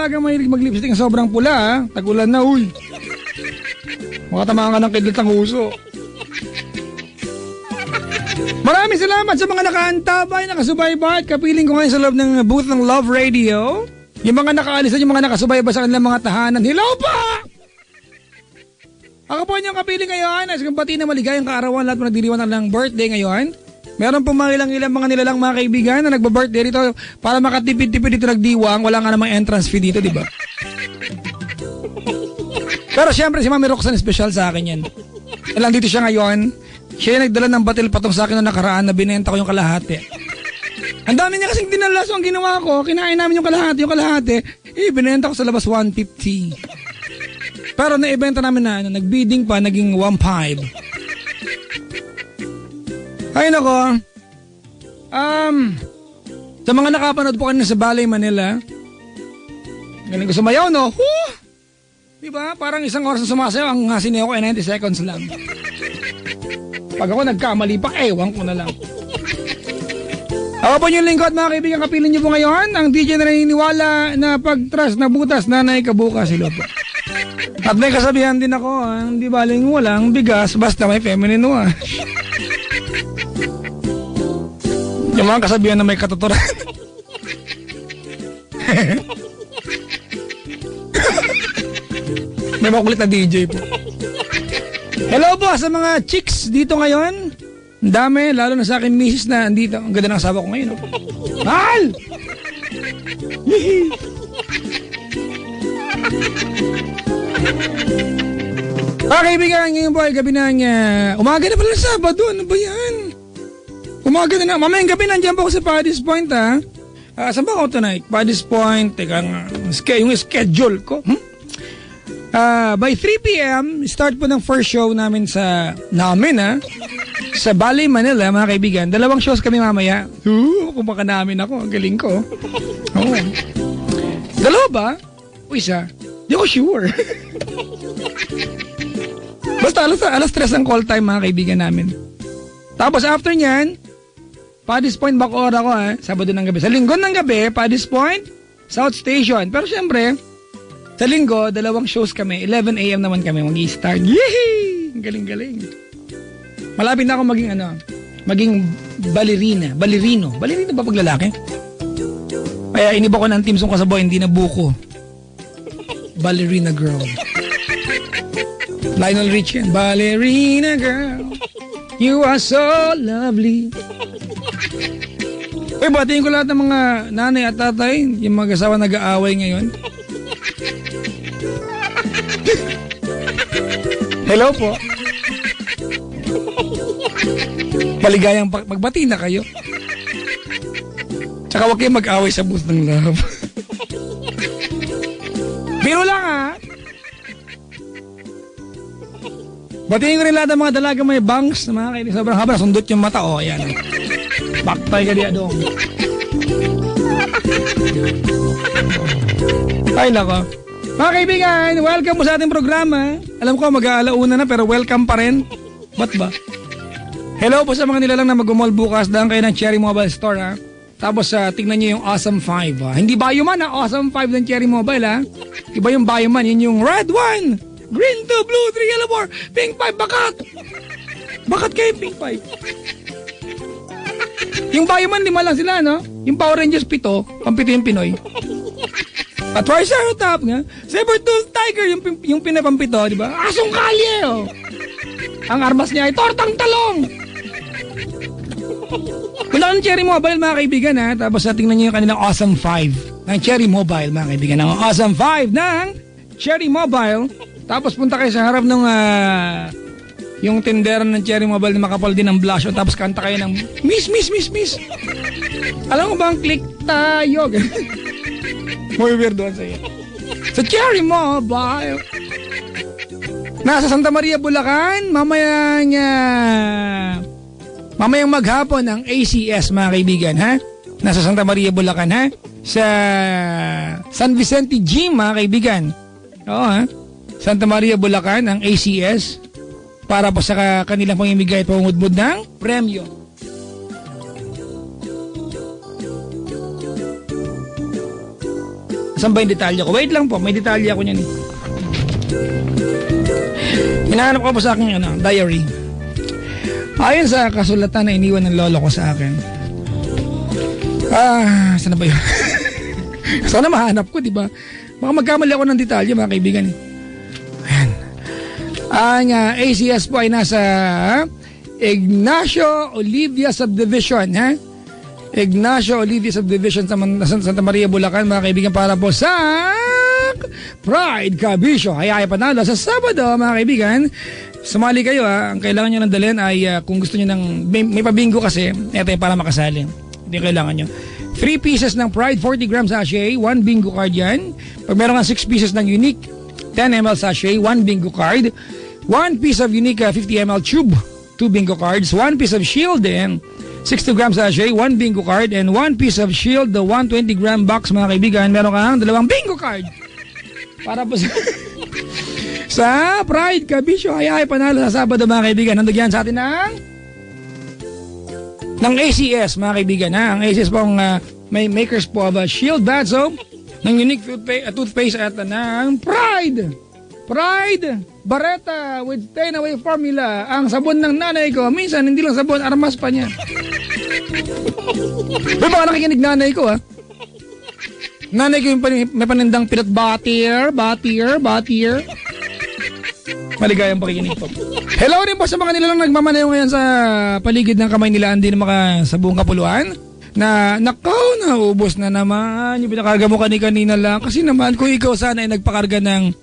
dalaga mahilig mag-lipstick na sobrang pula ha. Tag-ulan na, uy. Makatamaan ka ng kidlat ng uso. Maraming salamat sa mga nakaantabay, nakasubaybay at kapiling ko ngayon sa loob ng booth ng Love Radio. Yung mga nakaalisan, yung mga nakasubaybay sa kanilang mga tahanan. Hello po! Ako po niyong kapiling ngayon. As kumpati na maligayang kaarawan, lahat mo nagdiriwan ng birthday ngayon. Meron po mga ilang mga nilalang mga kaibigan na nagba-birthday dito para makatipid-tipid dito nagdiwang. Wala nga namang entrance fee dito, di ba? Pero syempre si Mami Roxanne special sa akin yan. Ilang dito siya ngayon. Siya yung nagdala ng batil patong sa akin noong nakaraan na binenta ko yung kalahati. Ang dami niya kasing dinala, so ang ginawa ko, kinain namin yung kalahati, binenta ko sa labas 150. Pero naibenta namin na, nagbidding pa, naging 1.5. Ay nako, sa mga nakapanood po kanina sa Balay Manila, galing ko sumayaw, no? Diba? Parang isang oras na sumasayaw, ang sinayaw ko ay 90 seconds lang. Pag ako nagkamali pa, ewan ko na lang. Ako po yung lingkod, mga kaibigan, kapiling niyo po ngayon. Ang DJ na naniniwala na pag-trust na butas, nanay kabukas, sila po. At may kasabihan din ako, hindi baling walang bigas, basta may feminine wash. Yung mga kasabihan na may katuturan. May makulit na DJ po. Hello po sa mga chicks dito ngayon. Ang dami, lalo na sa akin misis na andito. Ang ganda ng asawa ko ngayon. Mahal! Mga kaibigan, ngayon po ay gabi ng umaga na pala sa Sabado. Ano ba yan? Umaga na. Mamayang gabi nandiyan po ako sa Paddy's Point ha. Saan ba ako tonight? Paddy's Point. Teka nga. Yung schedule ko. By 3 p.m. start po ng first show namin sa Balay Manila, mga kaibigan. 2 shows kami mamaya. Kumaka namin ako. Ang galing ko. Oh. 2 ba? O isa? Di ako sure. Basta alas 3 ang call time, mga kaibigan namin. Tapos after nyan, Paddy's Point Bacoor ako Sabado ng gabi. Sa Linggo ng gabi, Paddy's Point, South Station. Pero syempre, sa Linggo, 2 shows kami. 11 a.m. naman kami mag-i-start. Yehey! Galing-galing. Malapit na ako maging ballerina. Ballerino. Ballerino ba pag lalaki? Kaya iniba ko ng Team Song Kasaboy, hindi na buko. Ballerina girl. Lionel Richie. Ballerina girl, you are so lovely. Uy, batiin ko lahat ng mga nanay at tatay, yung mag-asawa nag-aaway ngayon. Hello po. Maligayang magbati na kayo. Tsaka huwag kayong mag-away sa booth ng love. Biro lang Batiin ko rin lahat ng mga dalaga may bangs na mga kaibigan. Sobrang haba, sundot yung mata. Ayan. Baktay ka diya doon. Ay, nako. Mga kaibigan, welcome po sa ating programa. Alam ko mag-aalauna na pero welcome pa rin. Ba't ba? Hello po sa mga nilalang na mag-mall bukas. Daan kayo ng Cherry Mobile Store Tapos tingnan nyo yung Awesome 5 Hindi Bioman Awesome 5 ng Cherry Mobile Iba yung Bioman, yun yung Red 1, Green 2, Blue 3, Yellow 4, Pink 5, Bakat. Bakat kayo Pink 5. Yung Bioman 5 lang sila Yung Power Rangers 7, pampito yung Pinoy. At Triceratops nga. Saber-tooth tiger yung pinapampito, di ba? Asong kalye, Ang armas niya ay tortang talong. Wala ng Cherry Mobile, mga kaibigan, Tapos tingnan niyo yung kanilang Awesome 5 ng Cherry Mobile, mga kaibigan. Ang Awesome 5 ng Cherry Mobile. Tapos punta kayo sa harap ng yung tindera ng Cherry Mobile na makapal din ng blush. Tapos kanta kayo ng Miss. Alam mo ba ang click tayo? Muy weird doon sa'yo. Sa Cherry Mobile. Nasa Santa Maria, Bulacan. Mamayang maghapon ang ACS, mga kaibigan, Nasa Santa Maria, Bulacan, Sa San Vicente Gym, mga kaibigan. Oo, Santa Maria, Bulacan, ang ACS. Para po sa kanilang pamimigay at pangungudmud ng premyo. Saan ba yung detalye ko? Wait lang po, may detalye ako niyan. Hinahanap ko po sa aking diary. Ayon sa kasulatan na iniwan ng lolo ko sa akin. Saan na ba yun? Sana mahanap ko, di ba? Baka magkamali ako ng detalye, mga kaibigan. Ayan. Ang ACS po ay nasa Ignacio Olivia Subdivision, ha? Ignacio Olivia Subdivision sa Santa Maria, Bulacan, mga kaibigan, para po sa Pride Cabisyo. Ay panalo sa Sabado, mga kaibigan. Sumali kayo, ha. Ang kailangan nyo ng dalhin ay kung gusto nyo ng may pabingo kasi, eto yung para makasali. Hindi kailangan nyo. 3 pieces ng Pride 40 grams sachet, 1 bingo card yan. Pag meron ka 6 pieces ng Unique 10 ml sachet, 1 bingo card. 1 piece of Unique 50 ml tube, 2 bingo cards. 1 piece of Shield and 60 grams sachet, 1 bingo card. And 1 piece of Shield, the 120 gram box, mga kaibigan. Meron kang 2 bingo card. Para po sa Pride Cabisyo. Ay panalo sa Sabado, mga kaibigan. Nandagyan sa atin ng ACS, mga kaibigan, ha? Ang ACS po ang may makers po of Shield Bath Soap, ng Unique toothpaste at ng Pride Bareta with Stay Away formula. Ang sabon ng nanay ko, minsan hindi lang sabon, armas pa niya. May baka nakikinig nanay ko, ha? Nanay ko yung may panindang pinat butter. Maligayang pakikinig po. Hello rin po sa mga nilalang nagmamaneho ngayon sa paligid ng kamay nila, hindi na sa buong Kapuluan. Nakaw, naubos na naman. Yung pinakarga mo kanina lang. Kasi naman, kung ikaw sana ay nagpakarga ng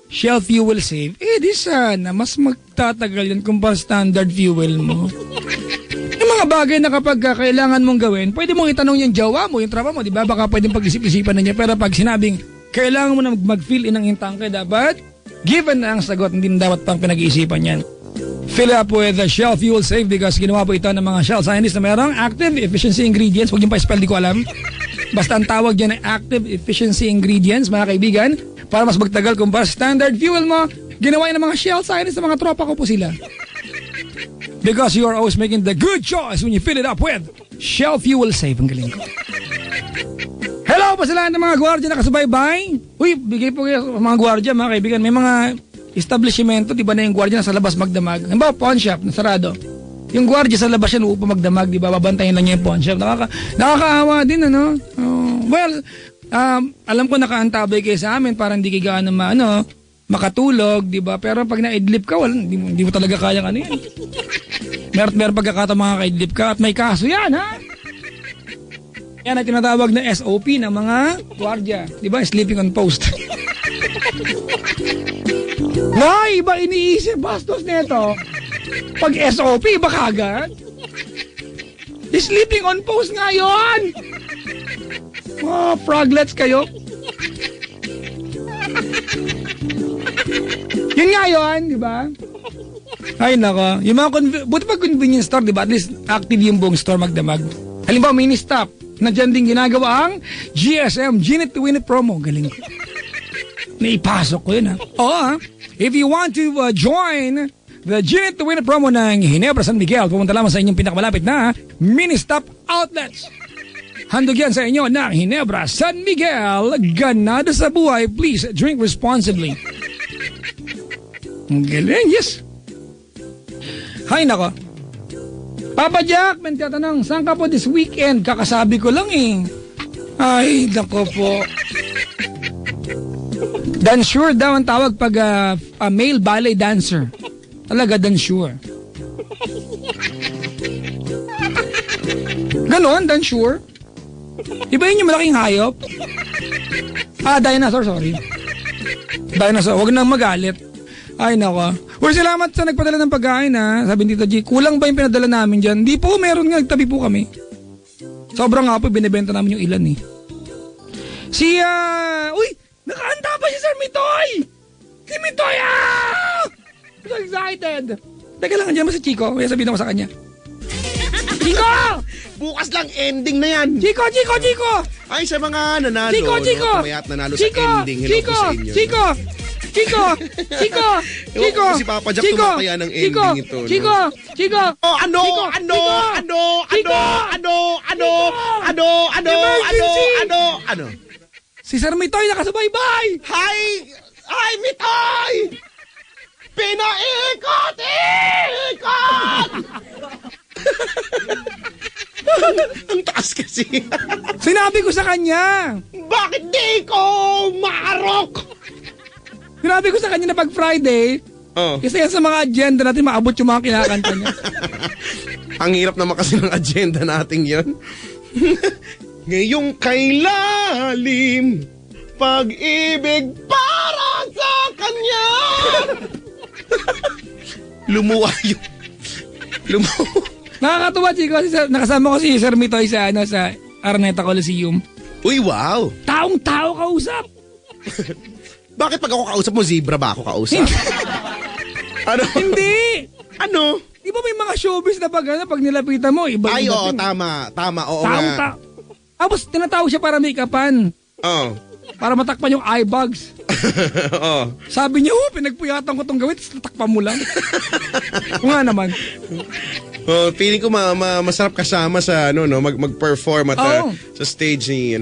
Shell Fuel Save, di sana, mas magtatagal yan kumpara standard fuel mo. Yung mga bagay na kapag kailangan mong gawin, pwede mong itanong yung jowa mo, yung trabaho mo, di ba? Baka pwedeng pag-isip-isipan na niya. Pero pag sinabing, kailangan mo na mag-fill in ng tangke, dapat given na ang sagot, hindi na dapat pang pinag-iisipan yan. Fill up with the Shell Fuel Save because ginawa po ito ng mga Shell scientists na merong active efficiency ingredients. Huwag yung pa-spell, di ko alam. Basta ang tawag dyan ay active efficiency ingredients, mga kaibigan, para mas magtagal kumpara standard fuel mo. Ginawa yan ng mga Shell scientists na mga tropa ko po sila. Because you are always making the good choice when you fill it up with Shell Fuel Save. Ang galing ko. Hello po sa lahat ng mga gwardiya na kasubaybay. Uy, bigay po kayo mga gwardiya, mga kaibigan. May mga establishmento, di ba na yung gwardiya nasa labas magdamag. Halimbawa, pawn shop, nasarado. Yung gwardiya sa labas yan upang magdamag, di ba? Babantayin lang niya yung pawn shop. Nakakaawa din, ano? Alam ko nakaantabay kayo sa amin para hindi kayo gaano makatulog, di ba? Pero pag na-idlip ka, hindi mo talaga kayang ano yan. Meron pagkakataon mga ka-idlip ka at may kaso yan, ha? Yan ay tinatawag na SOP ng mga gwardiya. Di ba? Sleeping on post. Iba iniisip bastos nito. Pag SOP, iba kagad. Sleeping on post nga yun. Froglets kayo. Yun nga yun, di ba? Ay nako. Yung mga buti pag convenience store, di ba? At least active yung buong store magdamag. Halimbawa, mini stop. Na dyan din ginagawa ang GSM, Ginit to Win It promo. Galing ko. Naipasok ko yun, ha? Oo, ha? If you want to join the Ginit to Win It promo ng Ginebra San Miguel, pumunta lamang sa inyong pinakamalapit na mini stop outlets. Handog yan sa inyo ng Ginebra San Miguel. Ganado sa buhay. Please drink responsibly. Ang galing, yes. Hay nako. Papa Jack, may tatanong, saan ka po this weekend? Kakasabi ko lang eh. Ay, nako po. Dansure daw ang tawag pag male ballet dancer. Talaga, dansure. Ganon, dansure. Iba yun yung malaking hayop? Dinosaur, sorry. Dinosaur, wag nang magalit. Ay, nako. Well, salamat sa nagpadala ng pagkain, ha. Sabi ni Tito G, kulang ba yung pinadala namin dyan? Di po, meron nga, nagtabi po kami. Sobrang nga po, binibenta namin yung ilan, eh. Uy, nakahanda pa si Sir Mitoy! Si Mitoy, So excited! Teka lang, andyan ba si Chico? Kaya sabihin ako sa kanya. Chico! Bukas lang, ending na yan. Chico! Ay, sa mga nanalo. Chico! Mga nanalo sa ending. Hello po sa inyo. Chico! Si Papa Jack tumakaya ng ending ito. Chico! Ano? Si Sir Mitoy nakasubaybay! Hi! Hi, Mitoy! Pinaikot! Ang taas kasi. Sinabi ko sa kanya. Bakit di ko maarok? Sinabi ko sa kanya na pag Friday, kasi yan sa mga agenda natin, maabot yung mga kinakanta niya. Ang hirap naman kasi ng agenda natin yon. Ngayong kailalim, pag-ibig para sa kanya. Lumuwa yung... Nakakatuwa, Chico, kasi nakasama ko si Sir Mitoy sa Araneta Coliseum. Uy, wow! Taong-tao kausap! Bakit pag ako kausap mo, zebra ba ako kausap? Ano? Hindi! Ano? Di ba may mga showbiz na pag nilapitan mo, iba ay, yung oo, dating. tama, oo nga. Tapos tinatawag siya para make-upan. Oo. Para matakpan yung eye bags. Oo. Sabi niya, pinagpuyatan ko tong gawin, tapos natakpan mo lang. O nga naman. Oh, feeling ko masarap kasama sa mag-perform at sa stage ni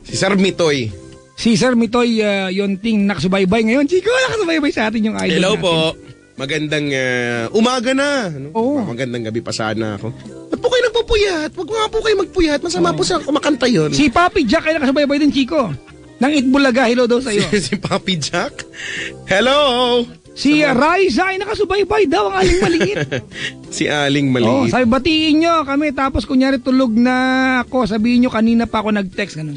si Sir Mitoy. Si Sir Mitoy Yonting nakasubaybay ngayon. Chico, nakasubaybay sa atin yung idol Hello natin. po. Magandang umaga na. Oo. Magandang gabi pa sana ako. Ba't po kayo nagpupuyat? Huwag nga po kayo magpuyat. Masama po sa kumakanta yun. Si Papi Jack ay nakasubaybay din, Chico. Nang Itbulaga, hello daw sa'yo. Si Papi Jack? Hello! Si Raisa ay nakasubaybay daw, ang aling maliit. Si Aling Maliit. Sabi, batiin nyo kami, tapos kunyari tulog na ako, sabihin nyo kanina pa ako nag-text. Ganun.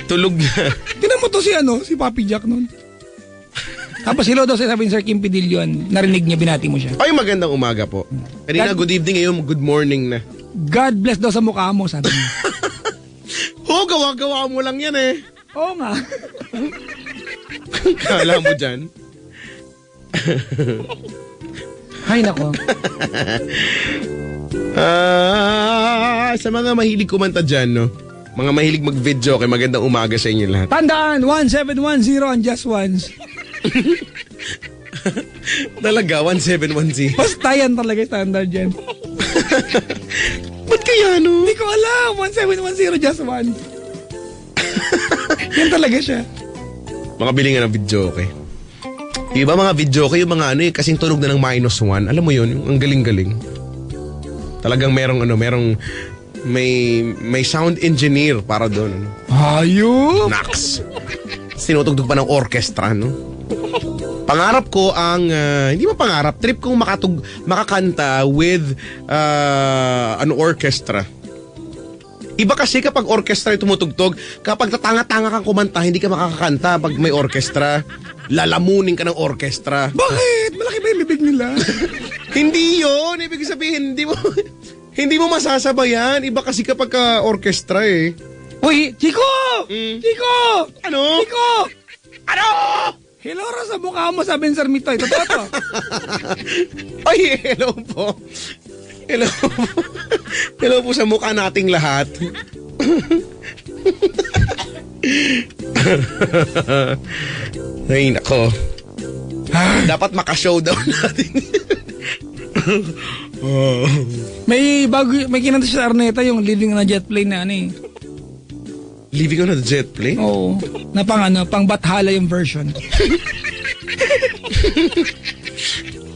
Tulog na. Tinan mo to si Papi Jack nun. Tapos hello daw sabi ni Sir Kim Pidillion, narinig niya, binati mo siya. Ay, magandang umaga po. Kanina good evening, ngayon good morning na. God bless daw sa mukha mo, sabi niya. Gawa-gawa mo lang yan eh. Oo nga. Kala mo dyan? Hay nako. Sa mga mahilig kumanta dyan, no? Mga mahilig mag-video, kay magandang umaga sa inyo lahat. Tandaan, 1710 on Just Once. Talaga, 1710. Basta yan talaga standard dyan. Ba't kaya, no? Hindi ko alam, 1710 Just Once. Yan talaga siya. Mga bilingan ng video, okay? Diba mga video kayo, yung mga kasing tunog na ng -1. Alam mo yun, ang galing-galing. Talagang merong may sound engineer para doon. Ayun! Nax! Sinutugtog pa ng orchestra, no? Pangarap ko ang, hindi mo pangarap, trip kong makakanta with an orchestra. Iba kasi kapag orchestra yung tumutugtog, kapag tatanga-tanga kang kumanta, hindi ka makakakanta pag may orchestra. Lalamunin ka ng orchestra. Bakit? Malaki ba yung bibig nila? Hindi yun. Ibig sabihin, hindi mo masasabayan. Iba kasi kapag orchestra eh. Uy, Chico! Chico! Ano? Chico! Ano? Hello sa mukha mo, sabi ni Sir Mitoy. Totoo to. Ay, hello po. Hello po. Hello po sa mukha nating lahat. Ay, nako. Dapat maka-showdown natin. May kinanta siya sa Arneta, yung Living on a Jet Plane na Living on a jet plane? Oo. Na pang Bathala yung version.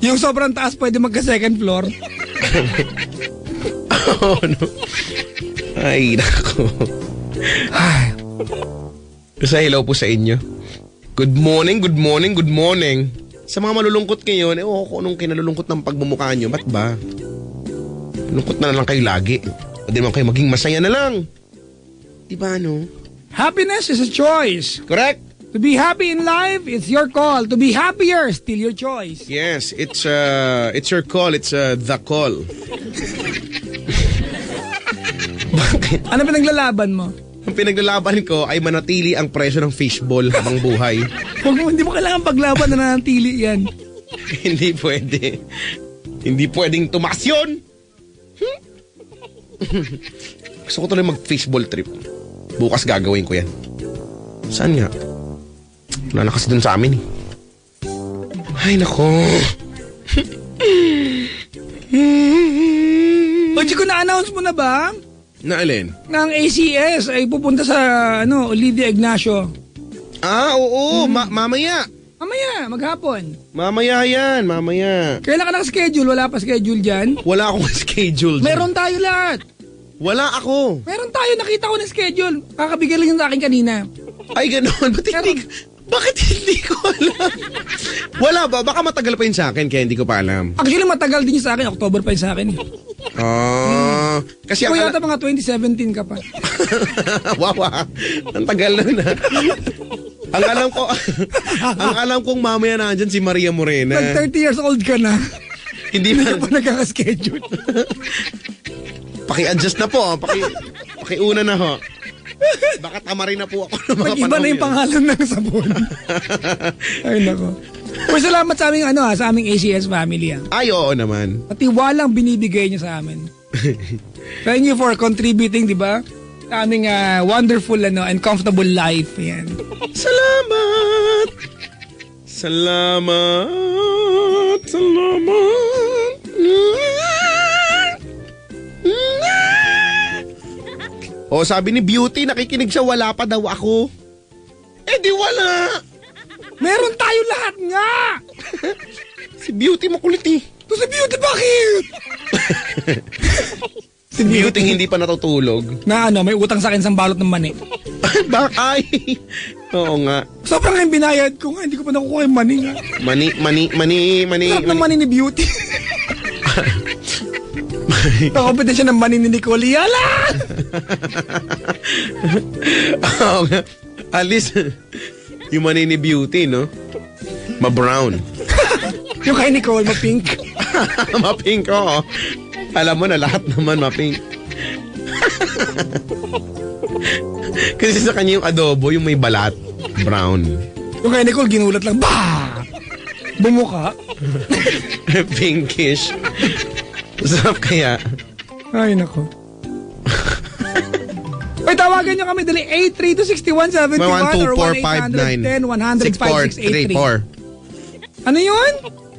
Yung sobrang taas, pwede magka-second floor. Oh, no. Ay, nako. Sa hello po sa inyo. Good morning, good morning, good morning. Sa mga malulungkot ngayon, kung anong kinalulungkot ng pagmumukha nyo, ba't ba? Lungkot na lang kayo lagi. Pwede naman kayo maging masaya na lang. Diba, no? Happiness is a choice. Correct. To be happy in life, it's your call. To be happier, still your choice. Yes, it's your call. It's the call. Bakit? Ano pinaglalaban mo? Ang pinaglalaban ko ay manatili ang presyo ng fishball habang buhay. Hindi mo kailangan paglaban na nanatili yan. Hindi pwede. Hindi pwedeng tumaas yun. Gusto ko tuloy mag-fishball trip. Bukas gagawin ko yan. Saan nga? Wala na kasi dun sa amin eh. Ay, nako. O, Chico, na-announce mo na ba? Na alin? ng ACS ay pupunta sa Olivia Ignacio. Oo. Mamaya. Mamaya, maghapon. Mamaya yan, mamaya. Kailan ka naka-schedule? Wala pa schedule dyan? Wala akong schedule dyan. Meron tayo lahat. Wala ako. Meron tayo, nakita ko ng schedule. Kakabigay lang yun sa akin kanina. Ay, gano'n. Bakit hindi ko alam? Wala ba? Baka matagal pa yun sa akin, kaya hindi ko pa alam. Actually, matagal din yun sa akin. October pa yun sa akin. Kasi Ikaw yata mga 2017 ka pa. Wow, ang tagal na. Ang alam kong mamaya na andyan si Maria Morena. Pag 30 years old ka na, Hindi ka pa nagkaka-schedule. Paki-adjust na po. Paki-una na ho. Baka tamarin na po ako ng mga Mag-iba na yung pangalan ng sabon. Ay, nako. Pero salamat sa aming, sa aming ACS family. Ay, oo naman. Pati walang binibigay niyo sa amin. Thank you for contributing, di ba? Sa aming wonderful and comfortable life. Yan. Salamat! Salamat! Sabi ni Beauty, nakikinig siya, wala pa daw ako. Di wala. Meron tayo lahat nga! Si Beauty makulit eh. Si Beauty, bakit? Si Beauty hindi pa natutulog. Na may utang sa akin sa balot ng mani. Bakay. Oo nga. Sobrang yung binayad ko nga, hindi ko pa nakukuha yung mani nga. Mani. Sarap ng mani ni Beauty. Kakompetensya ng mani ni Nicole. Yala! Oo nga. At least, yung mani ni Beauty, no? Ma-brown. Yung kay Nicole, ma-pink. Ma-pink, oo. Alam mo na, lahat naman ma-pink. Kasi sa kanya yung adobo, yung may balat, brown. Yung kay Nicole, ginulat lang, bah! Bumuka. Pinkish. Sarap kaya. Ay, nako. Uy, tawagan nyo kami dali 832-6171 or 1-800-10-100-5683. Ano yun?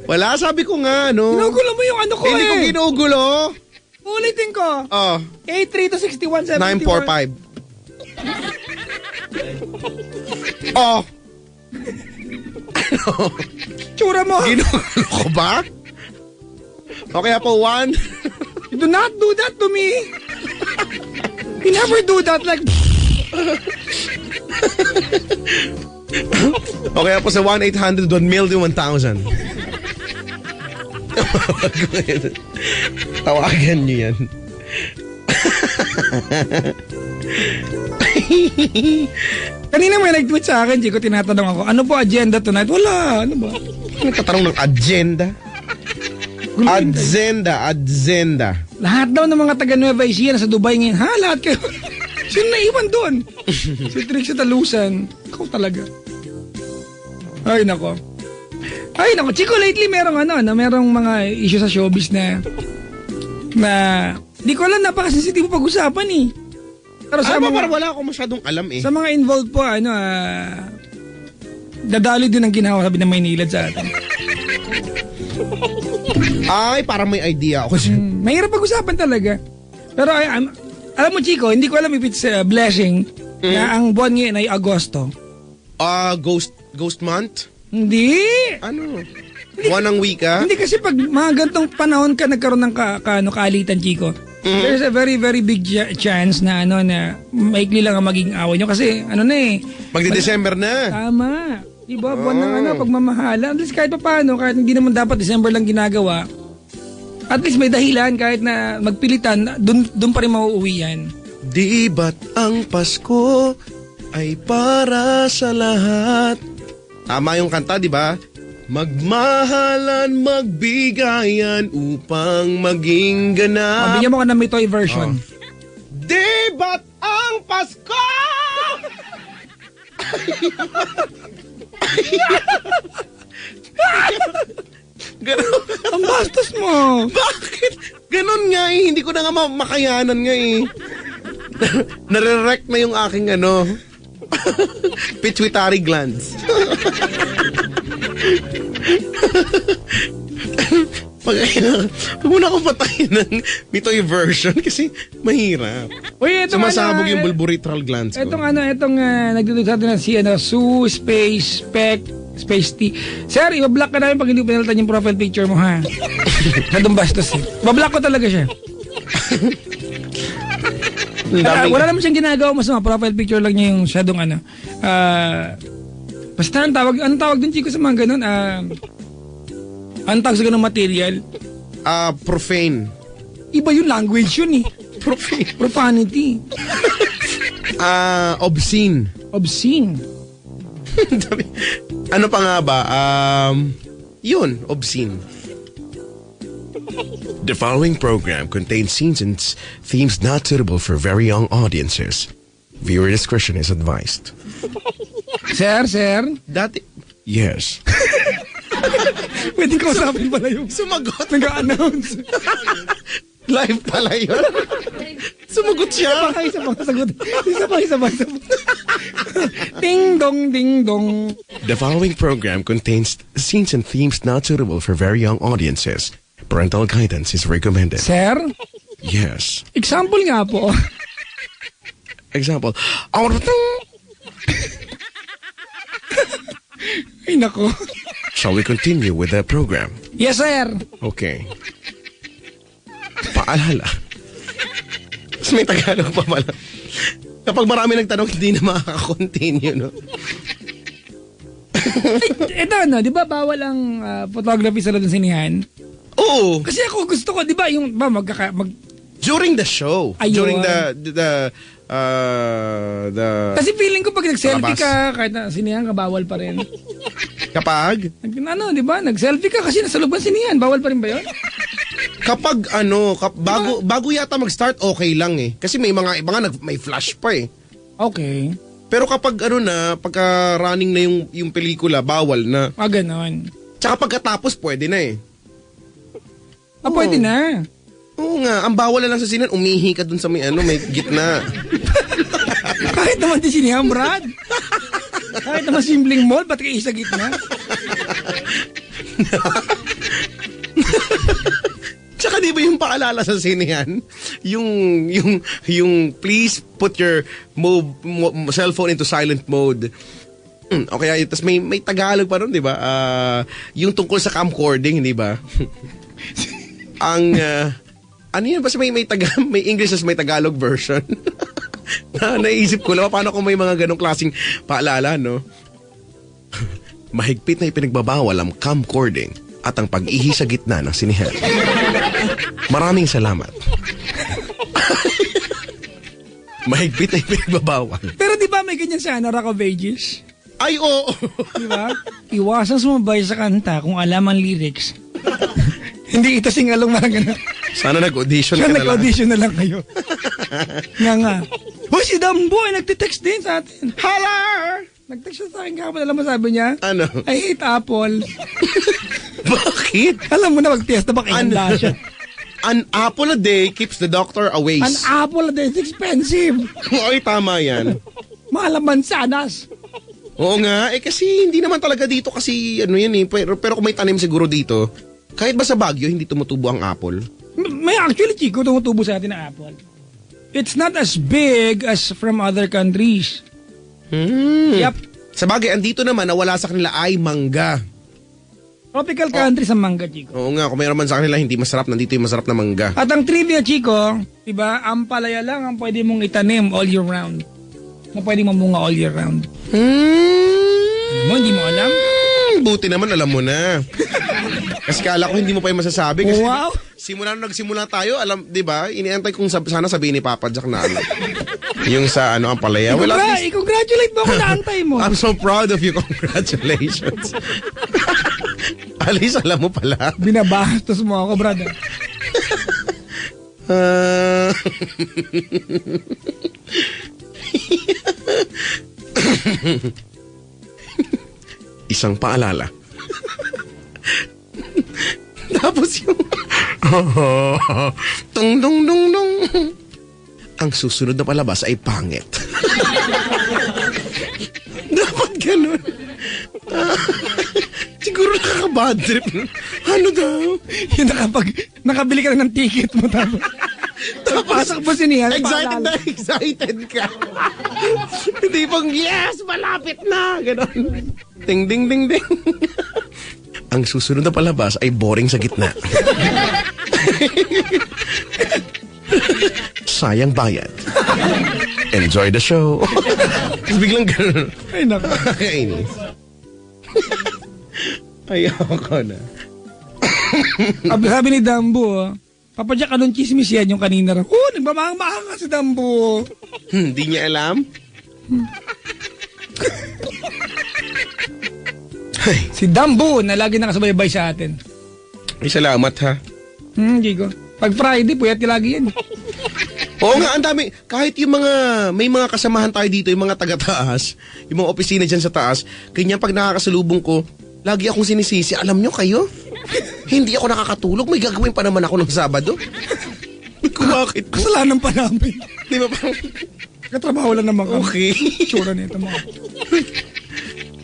Wala, sabi ko nga, no? Ginugulo mo yung ano ko Hindi ko ginugulo. Ulitin ko. 832-6171. 945. Ano? Tsura mo. Ginugulo ko ba? Okay po, 1. Do not do that to me. You never do that like... Okay po sa 1-800-1,000,000. Tawagan niyo yan. Kanina may nag-tweet sa akin, Chico, tinatanong ako, ano po agenda tonight? Wala, ano ba? Nagtatanong ng agenda? Agenda. Lahat daw ng mga taga Nueva Ecija nasa Dubai ngayon. Ha? Lahat kayo? Sino naiwan doon? Si Trixie Talusan. Ikaw talaga. Ay, nako. Chico, lately merong merong mga issue sa showbiz na di ko alam, napaka-sensitive pag-usapan eh. Pero sa wala akong masyadong alam eh. Sa mga involved po, dadali din ang ginawa, sabi ng Maynilad sa atin. Ay, parang may idea ako. Mahirap pag-usapan talaga. Pero alam mo, Chico, hindi ko alam if it's a blessing na ang buwan ngayon ay Agosto. Ghost month? Hindi. Ano? Buwan ng wika? Hindi kasi pag mga gantong panahon ka nagkaroon ng kaalitan, Chico. There's a very, very big chance na na maikli lang ang maging away nyo. Kasi Magdi-December na. Tama. Diba? Buwan ng pagmamahala. At least kahit pa paano, kahit hindi naman dapat December lang ginagawa, at least may dahilan kahit na magpilitan, dun pa rin mauuwi yan. Di ba't ang Pasko ay para sa lahat? Tama yung kanta, di ba? Magmahalan, magbigayan upang maging ganap. Mabigyan mo ka ng Mitoy version. Di ba't ang Pasko? Ganon. Ang bastos mo. Bakit? Ganon nga eh. Hindi ko na nga makayanan nga eh. Nare-wreck na yung aking pituitary glands. Pag muna ako patayin ng Mitoy version kasi mahirap. Uy, itong Sumasabog yung bulboretral glands ko. Itong nagdudug sa atin na si Sue Space Spec Space T. Sir, ibablock ka namin pag hindi pinalitan yung profile picture mo, ha? Nadong bastos eh. Ibablock ko talaga siya. Wala naman siyang ginagawa masama. Profile picture lang niya yung shadow basta anong tawag dun, Chico, sa mga ganun? Anong tawag sa ganun material? Profane. Iba yung language yun eh. Profane. Profanity. Obscene. Obscene. Ano pa nga ba? Yun, obscene. The following program contains scenes and themes not suitable for very young audiences. Viewer discretion is advised. Sir? Yes. Pwede kausapin pala yung Sumagot. nag-a-announce. Live pala yun. Sumagot siya. Isa pa. Ding dong, ding dong. The following program contains scenes and themes not suitable for very young audiences. Parental guidance is recommended. Sir? Yes. Example nga po. Example. Ay, nako. Shall we continue with the program? Yes, sir. Okay. Paalala. Mas may Tagalog pa pala. Kapag marami nagtanong, hindi na makaka-continue, no? Ito, di ba bawal ang photography sa loob ng sinihan? Oo. Kasi ako gusto ko, di ba, yung During the show. Ayun. During the Kasi feeling ko pag nag-selfie Palabas. ka, kahit na sinihan ka, bawal pa rin. Kapag? Di ba? Nag-selfie ka kasi nasa loob ng sinihan, bawal pa rin ba yun? Kapag bago yata mag-start, okay lang eh. Kasi may mga iba nga may flash pa eh. Okay. Pero kapag pagka running na yung pelikula, bawal na. Ganon. Tsaka pagkatapos, pwede na eh. Pwede na. Oo nga, ang bawal na lang sa sinan, umihi ka dun sa may gitna. Kahit naman di sinihan, Brad. Kahit naman simpleng mall, ba't kayo sa gitna? Tsaka di ba yung paalala sa sinihan? Yung please put your cellphone into silent mode. Okay, tapos may Tagalog pa ron, di ba? Yung tungkol sa camcording, di ba? Ano yun? Basta may English as may Tagalog version. Naisip ko lang, paano kung may mga ganong klaseng paalala, no? Mahigpit na ipinagbabawal ang camcording at ang pag-ihi sa gitna ng sinihan. Maraming salamat. Mahigpit na ipinagbabawal. Pero di ba may ganyan sa Rock of Ages? Ay, oo. Di ba? Iwasan sumabay sa kanta kung alam ang lyrics. Hindi ito singalong mga gano'n. Sana nag-audition ka na lang. Nag-audition na lang kayo. nga. Hoy, si Dambo ay nagtitext din sa atin. Hala! Nagtext siya sa akin kahapon. Alam mo sabi niya? Ano? I hate Apple. Bakit? Alam mo na mag-test na baka ihanda siya. An apple a day keeps the doctor away. An apple a day is expensive. Ay, tama yan. Malaman sanas. Oo nga, kasi hindi naman talaga dito kasi yan eh. Pero kung may tanim siguro dito, kahit ba sa Baguio, hindi tumutubo ang apple? May actually, Chico, tumutubo sa atin ang apple. It's not as big as from other countries. Yep. Sa bagay, andito naman na wala sa kanila ay mangga. Tropical countries ang mangga, Chico. Oo nga, kung mayroon man sa kanila hindi masarap, nandito yung masarap na mangga. At ang trivia, Chico, diba, ang palaya lang ang pwede mong itanim all year round. Na pwede mamunga all year round. Hindi mo alam? Buti naman, alam mo na. Kasi kala ko hindi mo pa yung masasabi. Kasi wow! Nagsimula tayo, alam, di ba? Iniantay kong sana sabihin ni Papa Jack na alam. Yung sa ang palaya. Well, i-congratulate mo ako na antay mo. I'm so proud of you. Congratulations. Alice, alam mo pala. Binabastos mo ako, brother. Isang paalala. Tapos yung tung dong dong dong. Ang susunod na palabas ay pangit. Dapat ganun. Siguro nakakabasa bad trip. Ano daw? Yung nakabili ka na ng ticket mo tapos pasok mo sinihan. Excited na excited ka. Hindi pang, yes, malapit na. Ganon. Ding, ding, ding, ding. Ang susunod na palabas ay boring sa gitna. Sayang bayad. Enjoy the show. Tapos biglang gano'n. Ay, naku. Kainis. Ayoko na. Sabi ni Dambo, papadyak ka nung chismis yan yung kanina rin. Nagmamahang-mahang ka si Dambo. Hindi niya alam? Si Dambo na lagi nakasubaybay sa atin. Ay, salamat ha. Hindi ko. Pag Friday, puyat ka lagi yan. Oo nga, ang dami. Kahit yung may mga kasamahan tayo dito, yung mga taga-taas, yung mga opisina dyan sa taas, kanya pag nakakasalubong ko, lagi akong sinisisi. Alam nyo kayo? Hindi ako nakakatulog. May gagawin pa naman ako ng Sabado. Bakit? Kasalanan pa namin. Di ba parang... Katrabaho lang naman kami. Okay. Tsura nito mga.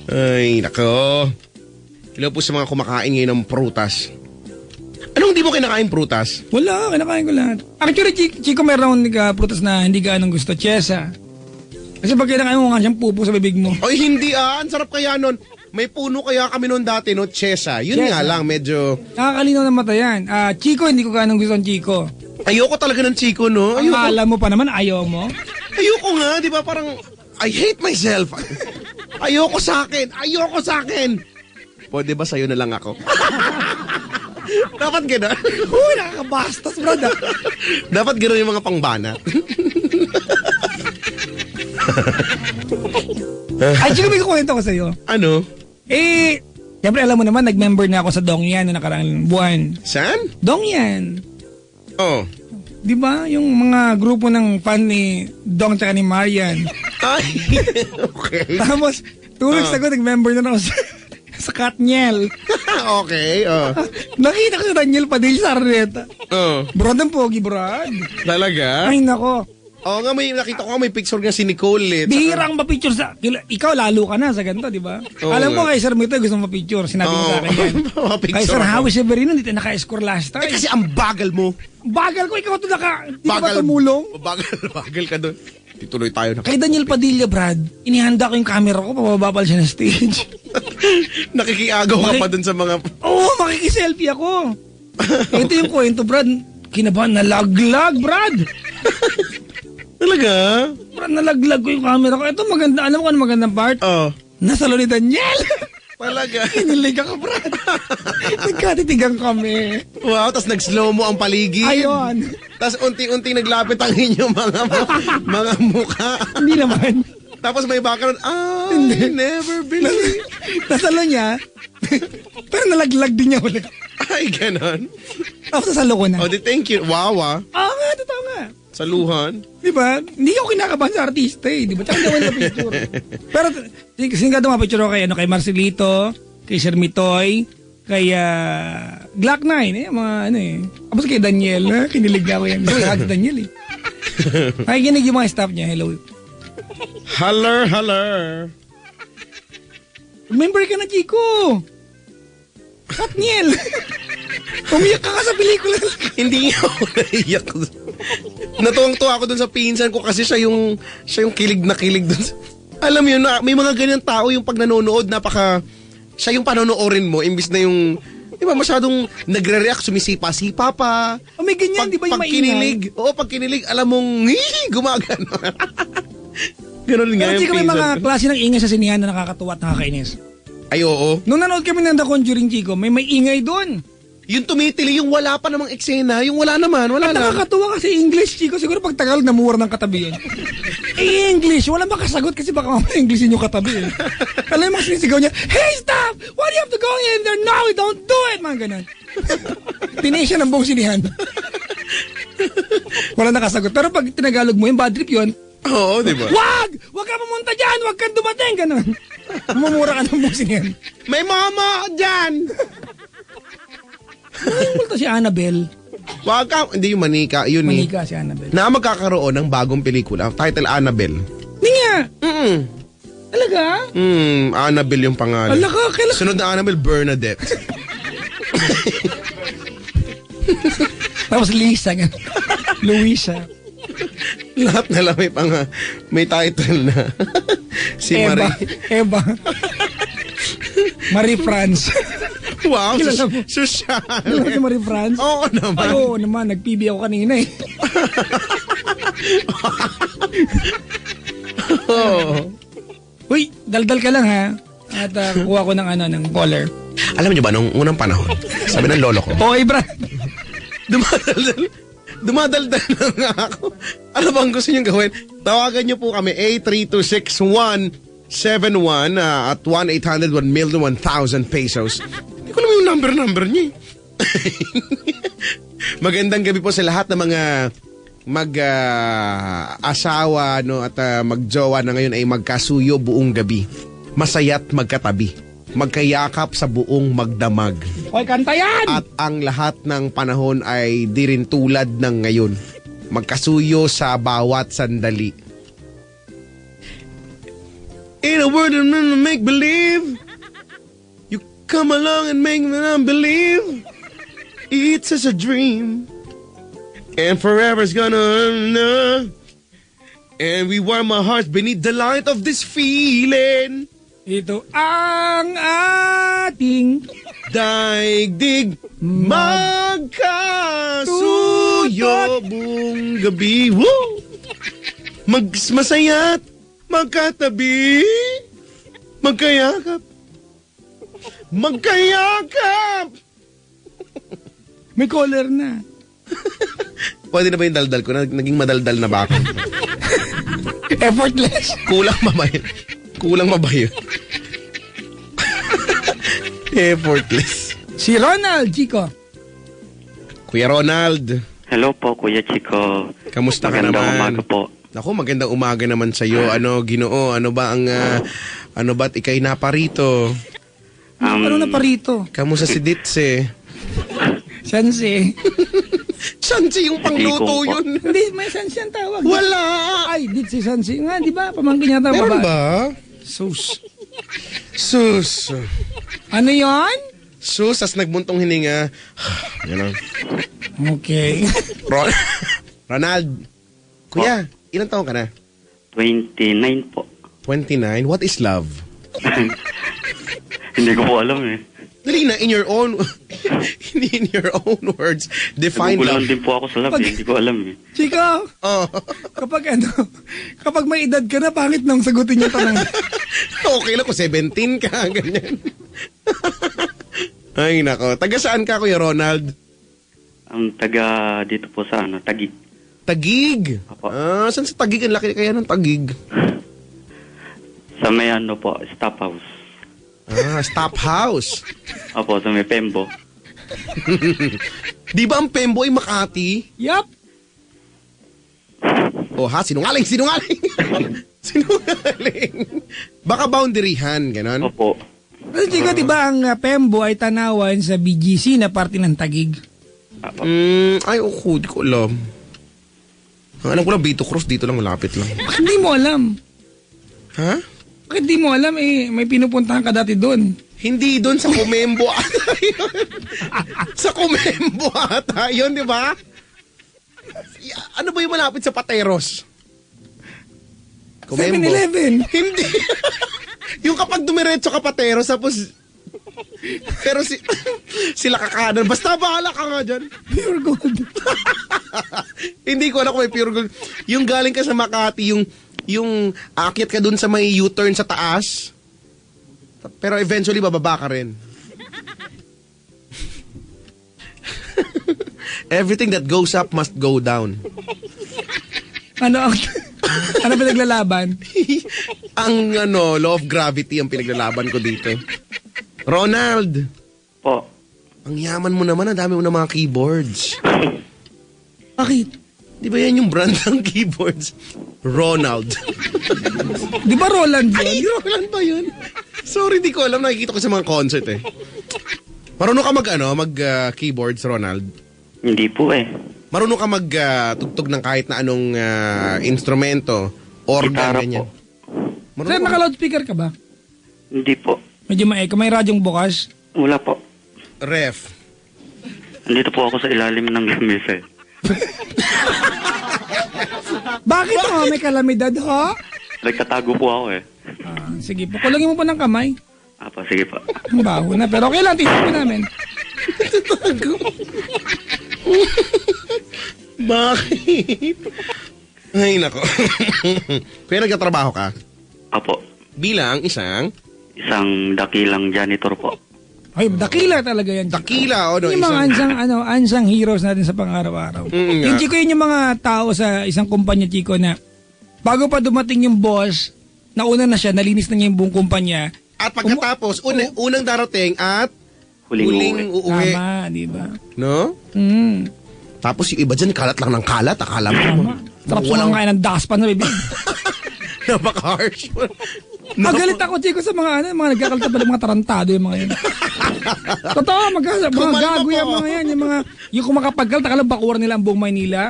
Ay, nako. Hello po sa mga kumakain ngayon ng prutas. Anong di mo kinakain prutas? Wala, kinakain ko lahat. Actually, Chico, meron ka prutas na hindi ka anong gusto. Chesa. Kasi pag kinakain mo nga siyang pupo sa bibig mo. Ay, hindi ah. Ang sarap kaya nun. May puno kaya kami noon dati, no? Chesa. Yun Chesa. nga lang, medyo... Nakakalinaw ng mata yan. Chico, hindi ko ka anong gusto ng Chico. Ayoko talaga ng Chico, no? Ang Ayoko. alam mo pa naman, ayaw mo. Ayoko nga, di ba? Parang, I hate myself. Ayoko sa akin. Ayoko sa akin. Pwede ba sa'yo na lang ako? Dapat gano'n. Uy, nakakabastos, brother. Dapat gano'n yung mga pangbana. Ay, Chico, may kukwento ko sa'yo. Ano? Siyempre alam mo naman, nag-member na ako sa Dongyan na nakarang buwan. Saan? Dongyan. Oh. Di ba? Yung mga grupo ng fan ni Dong tsaka ni Marian. Ay, okay. Tapos, 2 weeks ago, nag-member na ako sa Katniel. Okay, oh. Nakita ko si Daniel Padilla sa Araneta. Oh. Brad ang pogi, Brad. Talaga? Ay, nako. Oo nga, nakita ko nga may picture nga si Nicole. Bihira ang mapicture sa... Ikaw, lalo ka na sa ganito, di ba? Oo Alam mo nga. kay Sir Mito, gusto mo mapicture. Sinabi mo sa akin yan. Kay Sir Howie Severino, hindi tayo naka-score last time. Kasi ang bagal mo. Bagal ko, ikaw ito di ba Bagal. tumulong? Bagal ka doon. Tituloy tayo na. Kay Daniel Padilla, Brad, inihanda ko yung camera ko, pababa siya ng stage. Nakikiagaw ka pa doon sa mga... Oo, makikiselfie ako. Ito yung kwento, Brad. Kinabahan, nalaglag, Brad. Talaga? Brad, nalaglag ko yung camera ko. Ito maganda, alam mo kung ano magandang part? Oh. Nasa lo ni Daniel. Talaga? Kinilig ako, Brad. Nagkatitigang kami. Wow, tas nag-slow mo ang paligid. Ayun. Tas unti-unti naglapit ang inyong mga mukha. Hindi naman. Tapos may background, I never believe. Nasalo niya. Pero nalaglag din niya ulit. Ay, ganon. Tapos nasalo ko na. Oh, thank you. Wow, Oo nga, totoo nga. Saluhan. Di ba? Hindi ako kinakabahan sa artista eh. Di ba? Tsaka naman na picture. Pero singkado mga picture ko kay Marcelito, kay Sir Mitoy, kay Glock 9, mga ano eh. Tapos kay Daniel, kinilig na ako yan. Gusto ko Daniel eh. Nakikinig yung mga staff niya. Hello. Haller. Remember ka na, Chico. Katniel. Umiyak ka sa pelikula. Hindi ako naiyak. Natuwang-tuwa ako dun sa pinsan ko kasi siya yung kilig na kilig dun. Alam mo yun, may mga ganyan tao yung pag nanonood, siya yung panonoorin mo, imbis na yung, di ba, masyadong nagre-react, sumisipa-sipa pa. O may ganyan, di ba yung maingay? Pag kinilig, alam mong, gumagano. Ganon nga Pero yung Chico, may pinsan mga ko. klase ng ingay sa sinihan na nakakatuwa at nakakainis. Ay, oo. Nung nanood kami ng The Conjuring, Chico, may ingay doon. Yung tumitili, yung wala pa namang eksena, yung wala naman, wala At lang. nakakatuwa kasi English, Chico. Siguro pag Tagalog, namura ng katabi yun. English, wala makasagot kasi baka mamaya Englishin yung katabi. Alam mo, sinisigaw niya, hey, stop! Why do you have to go in there? No, don't do it! Mga ganun. Tiniis siya ng buong sinihan. Wala nakasagot. Pero pag tinagalog mo, yung bad trip yun, Oo, di ba? wag! Wag ka pumunta dyan! Wag kang dumating! Ganun. Mumura ka ng buong sinihan. May mama dyan! Multo si Annabelle. Wag ka, hindi yung Manika, yun eh. Manika si Annabelle. Na magkakaroon ng bagong pelikula, title Annabelle. Hindi nga. Talaga? Annabelle yung pangalan. Ala ka, kailan? Sunod na Annabelle, Bernadette. Tapos Lisa. Luisa. Lahat na lang may title na. Si Eva. Marie. Eva. Marie France. Wow, Kilala mo? social. Alam mo si Marie France? Oo naman. Ay, oo naman. Nag-PB ako kanina eh. Oh. Uy, daldal ka lang ha. At kuha ko ng caller. Alam niyo ba, nung unang panahon, sabi ng lolo ko, Okay, Brad. dumadaldal na nga ako. Ano bang gusto niyong gawin? Tawagan niyo po kami, 8326171 at 1-800-1,000,000 pesos. Hindi ko alam yung number niya. Magandang gabi po sa lahat ng mga asawa no, at magjowa na ngayon ay magkasuyo buong gabi. Masaya't magkatabi. Magkayakap sa buong magdamag. Hoy, kanta yan! At ang lahat ng panahon ay di rin tulad ng ngayon. Magkasuyo sa bawat sandali. In a world of make-believe, you come along and make me believe. It's just a dream. And forever's gonna and we warm our hearts beneath the light of this feeling. Ito ang ating daigdig magkasuyo buong gabi. Woo! Masaya't magkatabi. Magkayakap. May caller na. Pwede na ba yung daldal ko? Naging madaldal na ba ako? Effortless. Kulang mabayo. Effortless. Si Ronald, Chico. Kuya Ronald. Hello po, Kuya Chico. Kamusta ka Magandang naman? umaga po. Naku, magandang umaga naman sa iyo. Ginoo, ano ba't ikay naparito? Ano na pa rito? Kamusta si Ditse? Sansi. Sansi yung pangluto yun. Hindi, may Sansi ang tawag. Wala! Ay, dit si Sansi. Nga, di ba? Pamangkin yata. Meron ba? Sus. Ano yon? Sus, as nagbuntong hininga. Yan lang. Okay. Ronald. Kuya, ilang taon ka na? 29 po. 29? What is love? Hindi ko po alam eh. Dali na, in your own words, define love. Nagugulan din po ako sa love eh. Hindi ko alam eh. Chico, Oh. kapag may edad ka na, pangit nang sagutin yung tanong. Okay lang kung 17 ka, ganyan. Ay, nako. Taga saan ka, Kuya Ronald? Ang taga dito po sa Taguig. Taguig? Apo. Saan sa Taguig? Ang laki kaya ng Taguig. Sa may po, Stop House. Stop House. Apo, sa may Pembo. Di ba ang Pembo ay Makati? Yup. Oh ha, sinungaling. Sinungaling. Baka boundaryhan, ganon? Opo. Pero Chico, di ba ang Pembo ay tanawan sa BGC na parte ng Taguig? Apo. Ay, di ko alam. Ang alam ko lang, Vito Cruz, dito lang, malapit lang. Bakit di mo alam? Ha? Bakit di mo alam may pinupuntahan ka dati doon? Hindi doon sa Comembo ata yun. Sa Comembo ata yun, di ba? Ano ba yung malapit sa Pateros? 7-Eleven. Hindi. Yung kapag dumiretso ka Pateros, tapos... Pero sila kakanan. Basta bahala ka nga dyan. Pure gold. Hindi ko alam kung may pure gold. Yung galing ka sa Makati, yung aakyat ka dun sa may U-turn sa taas. Pero eventually, bababa ka rin. Everything that goes up must go down. Ano pinaglalaban? Ang law of gravity ang pinaglalaban ko dito. Ronald. Po. Ang yaman mo naman, ang dami mo ng mga keyboards. Bakit? Di ba yan yung brand ng keyboards? Ronald. Di ba Roland yun? Ay, Roland ba yun? Sorry, di ko alam. Nakikita ko sa mga concert eh. Marunong ka mag keyboards, Ronald? Hindi po eh. Marunong ka tugtog ng kahit na anong instrumento, organ, Gitara ganyan? po. Marunong Sir, ka naka-loudspeaker ka ba? Hindi po. Medyo ma-echo. May radyong bukas? Wala po. ref. Andito po ako sa ilalim ng lamesa eh. Bakit ho? May kalamidad ho? Nagtatago po ako eh. Sige po, kulangin mo po ng kamay. Apa, sige po. Ang baho na, pero okay lang, tingnan po namin. Bakit? Ay, nako. Kaya nagtatrabaho ka? Apo, Bilang isang isang dakilang janitor po. Ay, dakila talaga yan. dakila o no, Yung mga isang... ansang heroes natin sa pang-araw-araw. Yung Chico, yun yung mga tao sa isang kumpanya, Chico, na bago pa dumating yung boss, nauna na siya, nalinis na niya yung buong kumpanya. At pagkatapos, unang darating at huling uuwi. Tama, di ba? No? Mm. Tapos yung iba dyan, kalat lang ng kalat. Akala mo. Tama. Sarap Walang- sumangkain ng daspan na bibig. Napaka-harsh. Magalit ako, Chico, sa mga mga nagkakalta pa ng mga tarantado yung mga yan. Totoo, mga gago yung mga yan. Yung kumakapagkalta, kalang bakuran nila ang buong Maynila.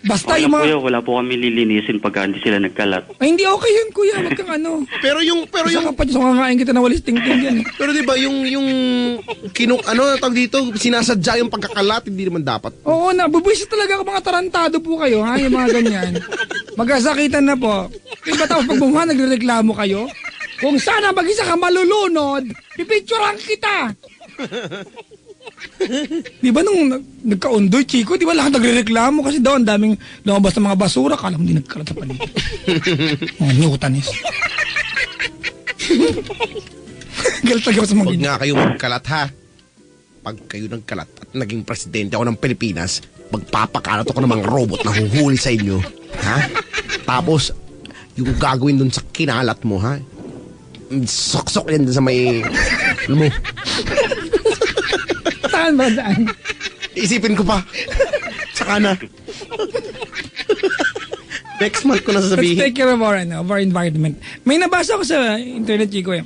Basta Okay yung po mga... yun, wala po kami lilinisin pagka hindi sila nagkalat. Ay, hindi okay yun, kuya. Wag kang ano. Pero yung Isa ka pa, sumangkain kita na walis ting-ting yan. pero 'di ba yung tawag dito, sinasadya yung pagkakalat, hindi naman dapat. Oo na, bubuisit talaga ako, mga tarantado po kayo, ha? Yung mga ganyan. Magkasakitan na po. Diba tapos pag bumuha, nagrereklamo kayo? Kung sana mag-isa ka malulunod, pipicturean kita. Di ba nung nagka-undoy, Chico, di ba lahat nagrereklamo kasi daw ang daming lumabas ng mga basura, kala mo di nagkalat sa paligid. Mga Newtonis. Galit talaga ako sa mga Huwag ganyan. nga kayo magkalat ha. Pag kayo nagkalat at naging presidente ako ng Pilipinas, magpapakalat ako ng mga robot na huhuli sa inyo. Ha? Tapos, yung gagawin dun sa kinalat mo, ha? Sok-sok yan dun sa may... Ano mo? Saan ba daan? Isipin ko pa. Saka na. Next month ko na Let's sasabihin. take care of our environment. May nabasa ko sa internet, Chico, eh.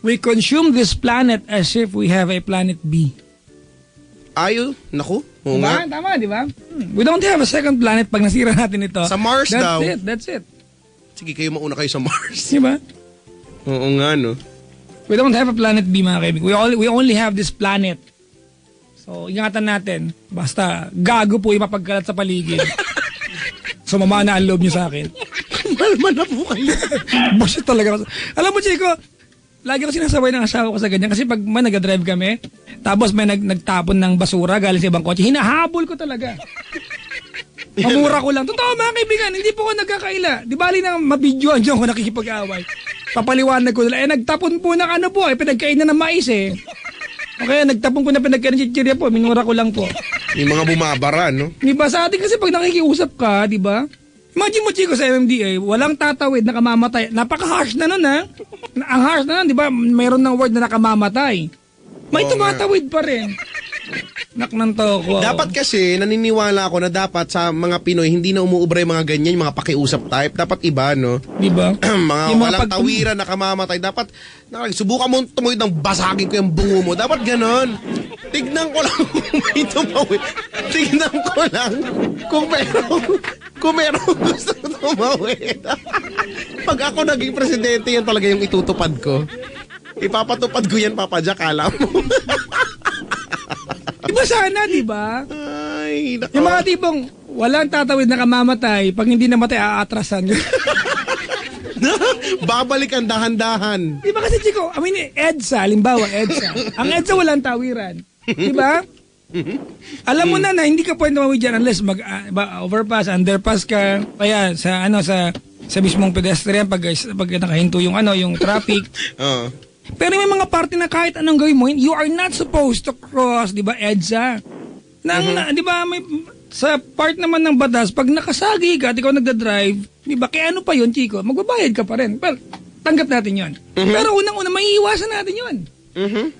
We consume this planet as if we have a planet B. Ayo, naku. Oo Diba? nga. Tama, di ba? We don't have a second planet pag nasira natin ito. Sa Mars daw. That's it. Sige, kayo mauna kayo sa Mars. Di ba? Oo nga, no? We don't have a planet B, mga kaibigan. We only have this planet. So, ingatan natin. Basta, gago po ipapagkalat sa paligid. So, mamana ang loob niyo sa akin. Malman na po kayo. Bullshit talaga. Alam mo, Chico, lagi ko sinasabay ng asawa ko sa ganyan. Kasi pag may nag-drive kami, tapos may nagtapon ng basura galing sa ibang kotse, hinahabol ko talaga. Mamura ko lang. Totoo, mga kaibigan, hindi po ako nagkakaila. Di bali na mabidyoan dyan ako nakikipag-away. Papaliwanag ko nila. Nagtapon po ng ano po, pinagkainan ng mais eh. Okay, nagtapon ko na pinagkainan ng chichirya po, minura ko lang po. Yung mga bumabara, no? Di ba, sa atin kasi pag nakikiusap ka, di ba? Imagine mo, Chico, sa MMDA, walang tatawid na kamamatay. Napaka-harsh na nun, ha? Ang harsh na nun, di ba? Mayroon ng word na nakamamatay. May Oo tumatawid pa rin. Naknan to ko. Dapat kasi, naniniwala ako na dapat sa mga Pinoy, hindi na umuubra yung mga ganyan, yung mga pakiusap type. Dapat iba, no? Di ba? mga Yung walang pag- tawiran na kamamatay. Dapat, subukan mo tumawid ng basagin ko yung bungo mo. Dapat ganon. Tignan ko lang kung may tumawid. Tignan ko lang kung merong gusto tumawid. Pag ako naging presidente, yan talaga yung itutupad ko. Ipapatupad ko yan, Papa Jack, alam mo. Di ba sana, di ba? Ay, nako. Yung mga tipong walang tatawid na kamamatay, pag hindi namatay, aatrasan. Babalik ang dahan-dahan. Di ba kasi, Chico, EDSA, halimbawa, EDSA. Ang EDSA walang tawiran. Di ba? Alam mo na hindi ka pwede tumawid dyan unless overpass, underpass ka, kaya sa mismong pedestrian pag nakahinto yung yung traffic. Oo. Pero may mga parte na kahit anong gawin mo, you are not supposed to cross, di ba, EDSA? Di ba, sa part naman ng batas, pag nakasagi ka at ikaw nagdadrive, di ba, kaya ano pa yun, Chico, magbabayad ka pa rin. Pero, tanggap natin yun. Pero unang-una, maiiwasan natin yun.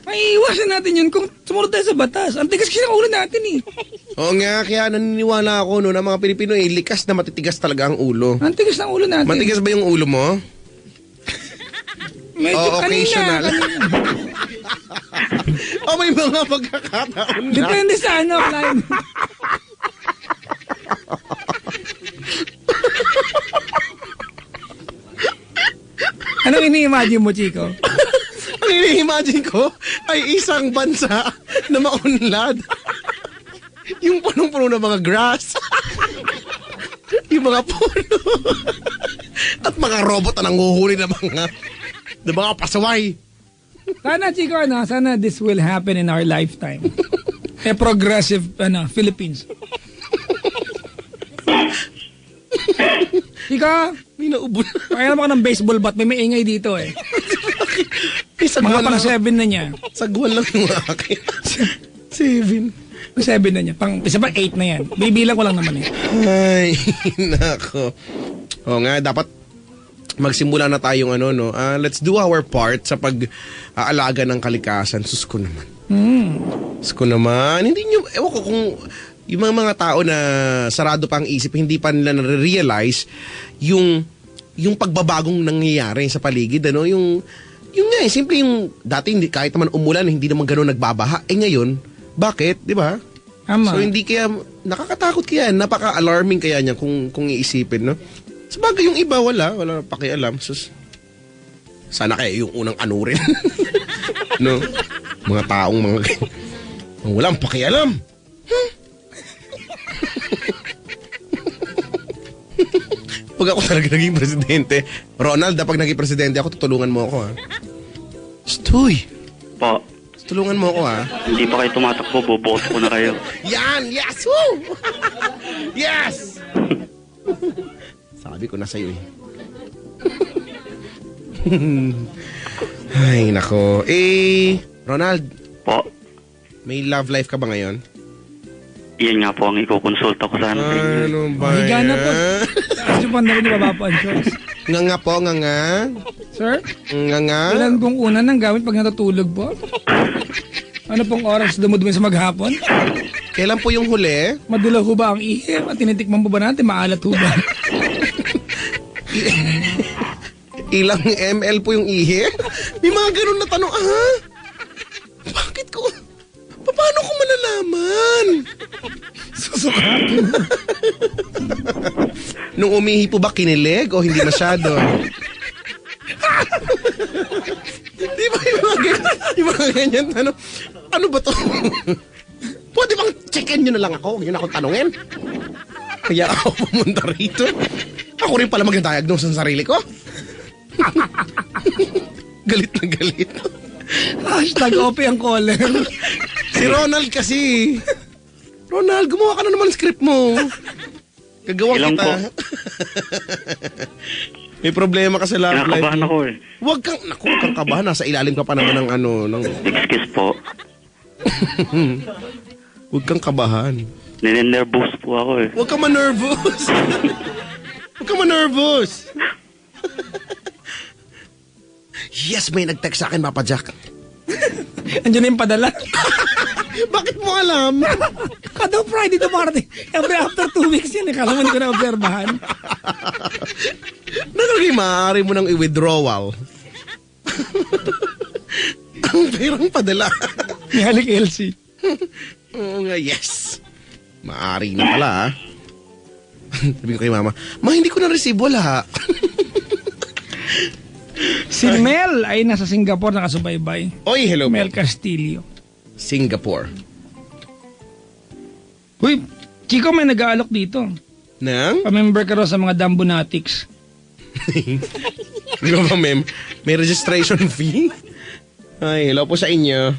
Maiiwasan natin yun kung sumunod tayo sa batas. Ang tigas kasi ng ulo natin eh. Oo nga, kaya naniniwala ako na mga Pilipino likas na matitigas talaga ang ulo. Ang tigas ng ulo natin. Matigas ba yung ulo mo? Medyo occasional. kanina. O may mga pagkakataon na. Depende sa client. Anong ini-imagine mo, Chico? Ang ini-imagine ko ay isang bansa na maunlad. Yung punong-puno ng mga grass. Yung mga puno. At mga robot na nanguhuli ng mga pasaway. Sana, Chico, sana this will happen in our lifetime. A progressive, Philippines. Chico, May naubo na. pakailan ako ng baseball bat. May maingay dito eh. May sagwan Mga pang lang. 7 na niya. Sagwan lang yung akin. 7. Pang 7 na niya. Isa pa 8 na yan. Bibilang ko lang naman eh. Ay, nako. O nga, dapat magsimula na tayong let's do our part sa pag-aalaga ng kalikasan. Sus ko naman. Sus ko naman. Hindi nyo, ewan ko kung yung mga tao na sarado pa ang isip, hindi pa nila na-realize yung pagbabagong nangyayari sa paligid. Yung nga, simple yung dati kahit naman umulan, hindi naman gano'n nagbabaha. Ngayon, bakit? Di ba? Tama. So hindi kaya, nakakatakot kaya, napaka-alarming kaya niya kung iisipin, no? Sabagay yung iba, wala pakialam. Sus, sana kaya yung unang anurin. No? Mga taong walang pakialam. Pag ako talaga naging presidente, Ronald, pag naging presidente ako, tutulungan mo ako, ha? Stoy! Po, Tulungan mo ako, ha? hindi pa kayo tumatakbo, boboto ko na kayo. Yan! Yes! Woo! Yes! Sabi ko na sa'yo, eh. Ay, nako. Ronald, Po, may love life ka ba ngayon? yan nga po ang ikukonsulta ko sana sa inyo. Ano ba Higa na po. yan? Kasi pa na rin baba po ang choice. Nga po, nga. Sir, Nga. kailan pong una nang gamit pag natutulog po? Ano pong oras dumudumi sa maghapon? Kailan po yung huli? Madilaw ho ba ang ihip? At tinitikman po ba natin? Maalat ho ba? Ilang ml po yung ihi? May mga ganun na tanong, bakit ko? Paano ko malalaman? Susukatin. Nung umihi po ba kinilig o hindi masyado? Di ba yung mga ganyan tanong? Ano ba to? Pwede bang check-in nyo na lang ako? Huwag nyo na akong tanungin. Kaya ako pumunta rito. Ako rin pala mag-diagnose ng sarili ko. Galit na galit. Hashtag OP ang caller. Si Ronald kasi. Ronald, gumawa ka na naman ng script mo. Gagawa Ilang kita. po? May problema ka sa love life. Kinakabahan ako eh. Huwag kang kabahan. Nasa ilalim ka pa naman ng Excuse po. Huwag kang kabahan. Ninenervous po ako eh. Huwag kang ma-nervous. Huwag kang ma-nervous. Yes, may nag-text sa akin, Papa Jack. Andiyan na yung padala. Bakit mo alam? Kada Friday to Martin. Every after 2 weeks yan. Kala mo hindi ko na-obserbahan. Nakalagay, maaari mo nang i-withdrawal. Ang perang padala. Ni Halik Elsie. Oo nga, yes. Maaari na pala, ha? Sabi ko kay Mama, hindi ko na-receive, wala. Si Mel ay nasa Singapore nakasubaybay. Oy, hello Mel po. Castillo. Singapore. Uy, Chico, may nag-aalok dito. Nang? Pamember ka raw sa mga Dambonatics. Di ba ba, ma'am? May registration fee? Ay, hello po sa inyo.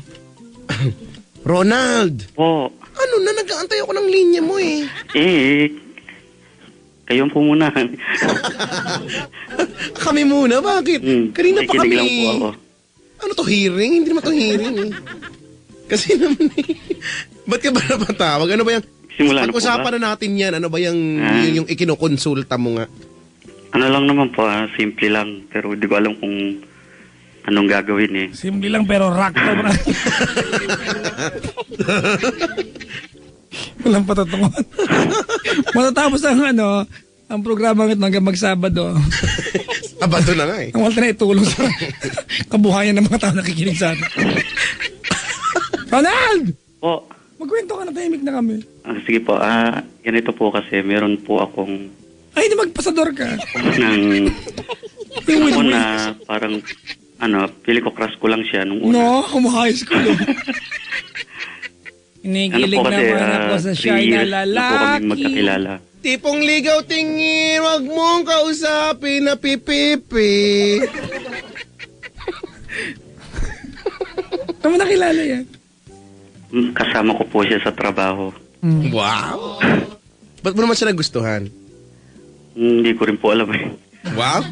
Ronald! Po, Ano na, nag-aantay ako ng linya mo eh. kayo po muna. Kami muna, bakit? Kanina pa nakikinig kami. lang po ako. Ano to, hearing? Hindi naman to hearing eh. Kasi naman eh. Ba't ka ba napatawag? Ano ba yung... Simula na po Pag-usapan ba? na natin yan. Ano ba yung ikinukonsulta mo nga? Ano lang naman po, simple lang. Pero di ko alam kung anong gagawin eh. Simple lang pero rock to, bro. Walang patutungan. Matatapos ang programa ng hanggang magsabado. Abado na nga eh. Ang wala na itulong sa kabuhayan ng mga tao nakikinig sa atin. Ronald! Po, Magkwento ka na, tahimik na kami. sige po, ganito po kasi meron po akong Ay, hindi magpasador ka. ng Yung with na parang pili ko crush ko lang siya nung una. No, kumuha high school. Inigilig naman ako sa shy na 3 years na po kami lalaki. magkakilala. Tipong ligaw tingin, wag mong kausapin na pipipi. Saan mo nakilala yan? Kasama ko po siya sa trabaho. Wow. Ba't mo naman siya nagustuhan? Hindi ko rin po alam eh. Wow.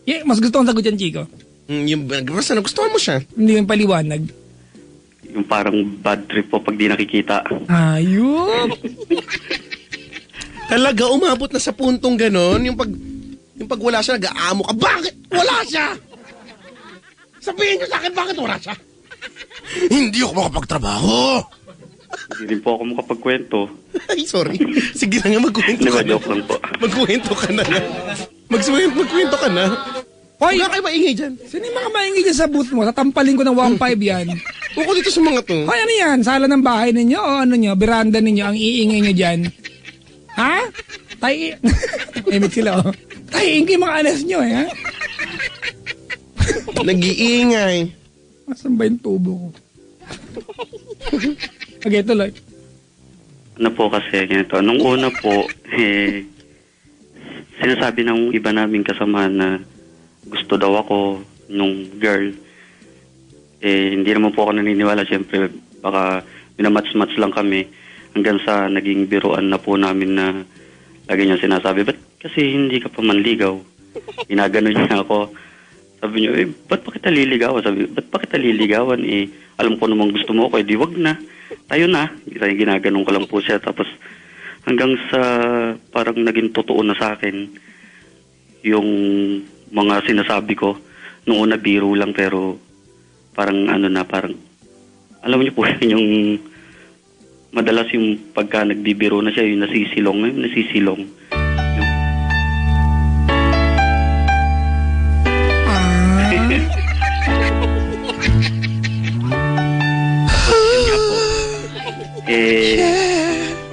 Yeah, mas gusto kong sagot yan, Chico. Yung basta nagustuhan mo siya. Hindi yung paliwanag. Yung parang bad trip po pag di nakikita. Ayun. Talaga, umabot na sa puntong ganon. Yung pag wala siya, nag-aamo ka. Bakit wala siya? Sabihin niyo sa akin, bakit wala siya? Hindi ako makapagtrabaho. Hindi rin po ako makapagkwento. Ay, sorry. Sige na nga, magkwento Hindi ba, ka na. joke lang po. Magkwento ka na nga. Magkwento ka na. Hoy, Wala kayo maingay dyan. sino yung mga maingay dyan sa booth mo? Tatampalin ko ng 1.5 yan. Uko dito sa mga to. Hoy, ano yan? Sala ng bahay ninyo o ano nyo? Beranda ninyo? Ang iingay nyo dyan? Ha? Emit sila, oh. Tayo yung mga alas nyo, eh, ha? Nag-iingay. Asan ba yung tubo ko? Okay, tuloy. Ano po kasi, ganito. Nung una po, sinasabi ng iba naming kasama na gusto daw ako nung girl. Hindi naman po ako naniniwala. Siyempre, baka minamats-mats lang kami hanggang sa naging biruan na po namin na lagi niya sinasabi, ba't kasi hindi ka pa manligaw? Ginagano niya ako. Sabi niyo, ba't pa kita liligawan? Sabi, ba't pa kita liligawan? Alam ko namang gusto mo ako, di wag na. Tayo na. Ginaganon ko lang po siya. Tapos hanggang sa parang naging totoo na sa akin yung mga sinasabi ko. Noong una biro lang pero parang parang alam niyo po yung madalas yung pagka nagbibiro na siya, yung nasisilong.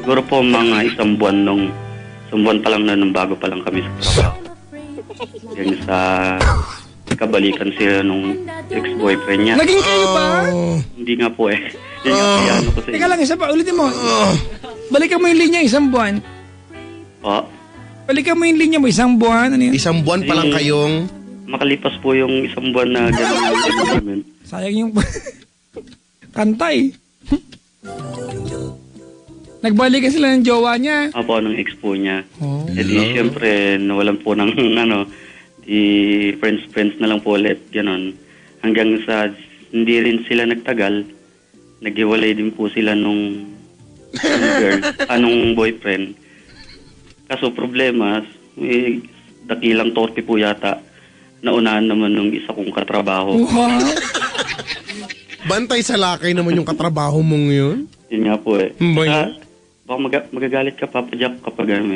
Siguro po mga isang buwan pa lang nung bago pa lang kami sa trabaho. Yan sa kabalikan sila nung ex-boyfriend niya. Naging kayo ba? Hindi nga po eh. Yan nga ano ko sa Teka lang, isa pa. Ulitin mo. Balikan mo yung linya, isang buwan. Po. Balikan mo yung linya mo, isang buwan. Ano yun? Isang buwan pa lang kayong... Makalipas po yung isang buwan na gano'n. Sayang yung... Kanta eh. Nagbalikan sila ng jowa niya. Apo, ng ex po niya. Oh. E di, syempre, nawalan po ng, friends na lang po ulit, gano'n. Hanggang sa, hindi rin sila nagtagal, naghiwalay din po sila nung girl, nung boyfriend. Kaso problema, dakilang torpe po yata, naunahan naman nung isa kong katrabaho. Wow. Bantay sa lakay naman yung katrabaho mong yun. Yun nga po eh. Boy. Baka magagalit ka, Papa Jack, kapag alam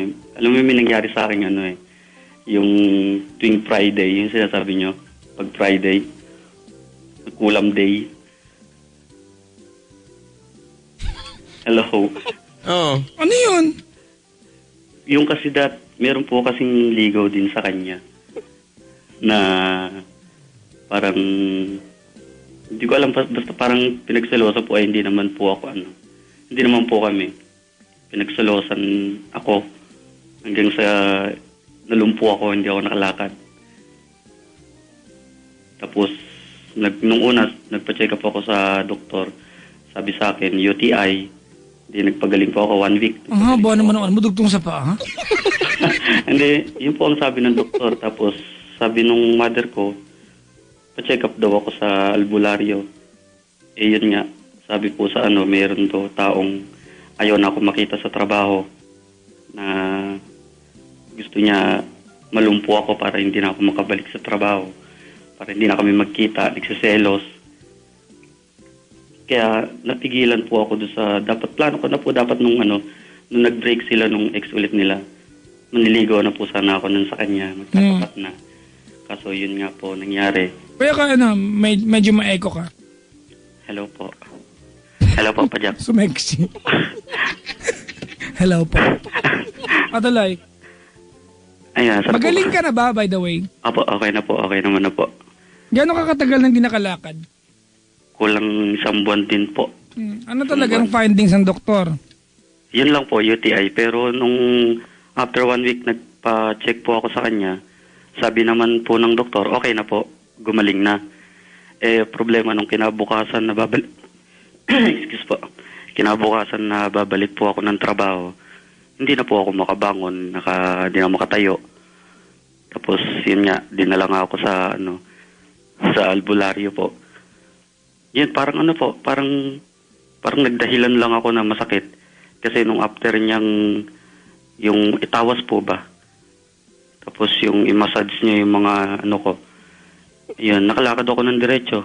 mo may nangyari sa akin yung tuwing Friday, yung sinasabi nyo, pag Friday, kulam day. Hello. Oo. Ano yun? Yung kasi meron po kasing ligaw din sa kanya na parang hindi ko alam, basta parang pinagsalosa po ay hindi naman po ako hindi naman po kami. Pinagsalosan ako hanggang sa nalumpo ako, hindi ako nakalakad. Tapos, nung una, nagpa-check up ako sa doktor. Sabi sa akin, UTI. Hindi, nagpagaling po ako 1 week. Ang haba naman ang madugtong sa paa, ha? Hindi, yun po ang sabi ng doktor. Tapos, sabi nung mother ko, pa-check up daw ako sa albularyo. Yun nga, sabi po sa meron to taong ayaw na ako makita sa trabaho na gusto niya malumpo ako para hindi na ako makabalik sa trabaho, para hindi na kami magkita, nagsiselos. Kaya napigilan po ako doon sa plano ko na po dapat nung nag-break sila nung ex ulit nila. Maniligaw na po sana ako nun sa kanya, magkatapat na. Kaso yun nga po nangyari. Kaya ka medyo ma-echo ka. Hello po. Hello po, Pajak. Sumeksi. Hello po. Patuloy. Ayan, Magaling ka na ba, by the way? Apo, okay na po. Okay naman na po. Gano'n ka katagal nang di nakalakad? Kulang 1 buwan din po. Ano talagang findings ng doktor? Yun lang po, UTI. Pero nung after 1 week, nagpa-check po ako sa kanya. Sabi naman po ng doktor, okay na po, gumaling na. Problema nung kinabukasan na babalik, excuse po, kinabukasan na babalik po ako ng trabaho, hindi na po ako makabangon, di na makatayo. Tapos, yun nga, dinala nga ako sa albularyo po. Yun, parang parang nagdahilan lang ako na masakit. Kasi nung after niyang, yung itawas po ba? Tapos yung i-massage niya yung mga ko. Yun, nakalakad ako ng diretso.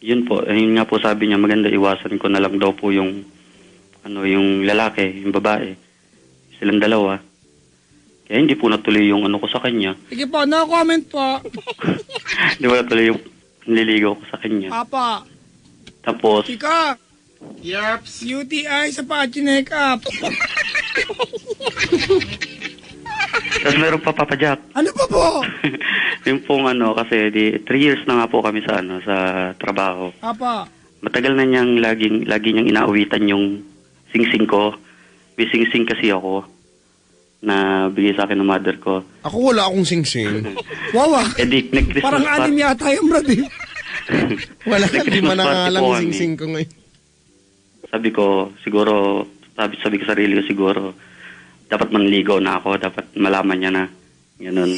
Yun po, yun nga po sabi niya, maganda iwasan ko na lang daw po yung, yung lalaki, yung babae. Silang dalawa. Kaya hindi po natuloy yung ko sa kanya. Sige po, no comment po. Hindi po natuloy yung nililigaw ko sa kanya. Papa. Tapos, Chika, Yaps. UTI sa pa-check up. tapos meron pa, Papa Jack. Ano pa po? Yung pong kasi 3 years na nga po kami sa sa trabaho. Papa. Matagal na niyang lagi niyang inaawitan yung singsing ko. May singsing kasi ako na bigay sa akin ng mother ko. Ako wala akong singsing. Wawa. Nag-Christmas Parang anim yata yung brad eh. Wala, di man Christmas party nangalang po kami. singsing ko ngayon. Sabi ko, siguro, sabi ko sa sarili ko, siguro, dapat manligaw na ako, dapat malaman niya na. Ganun.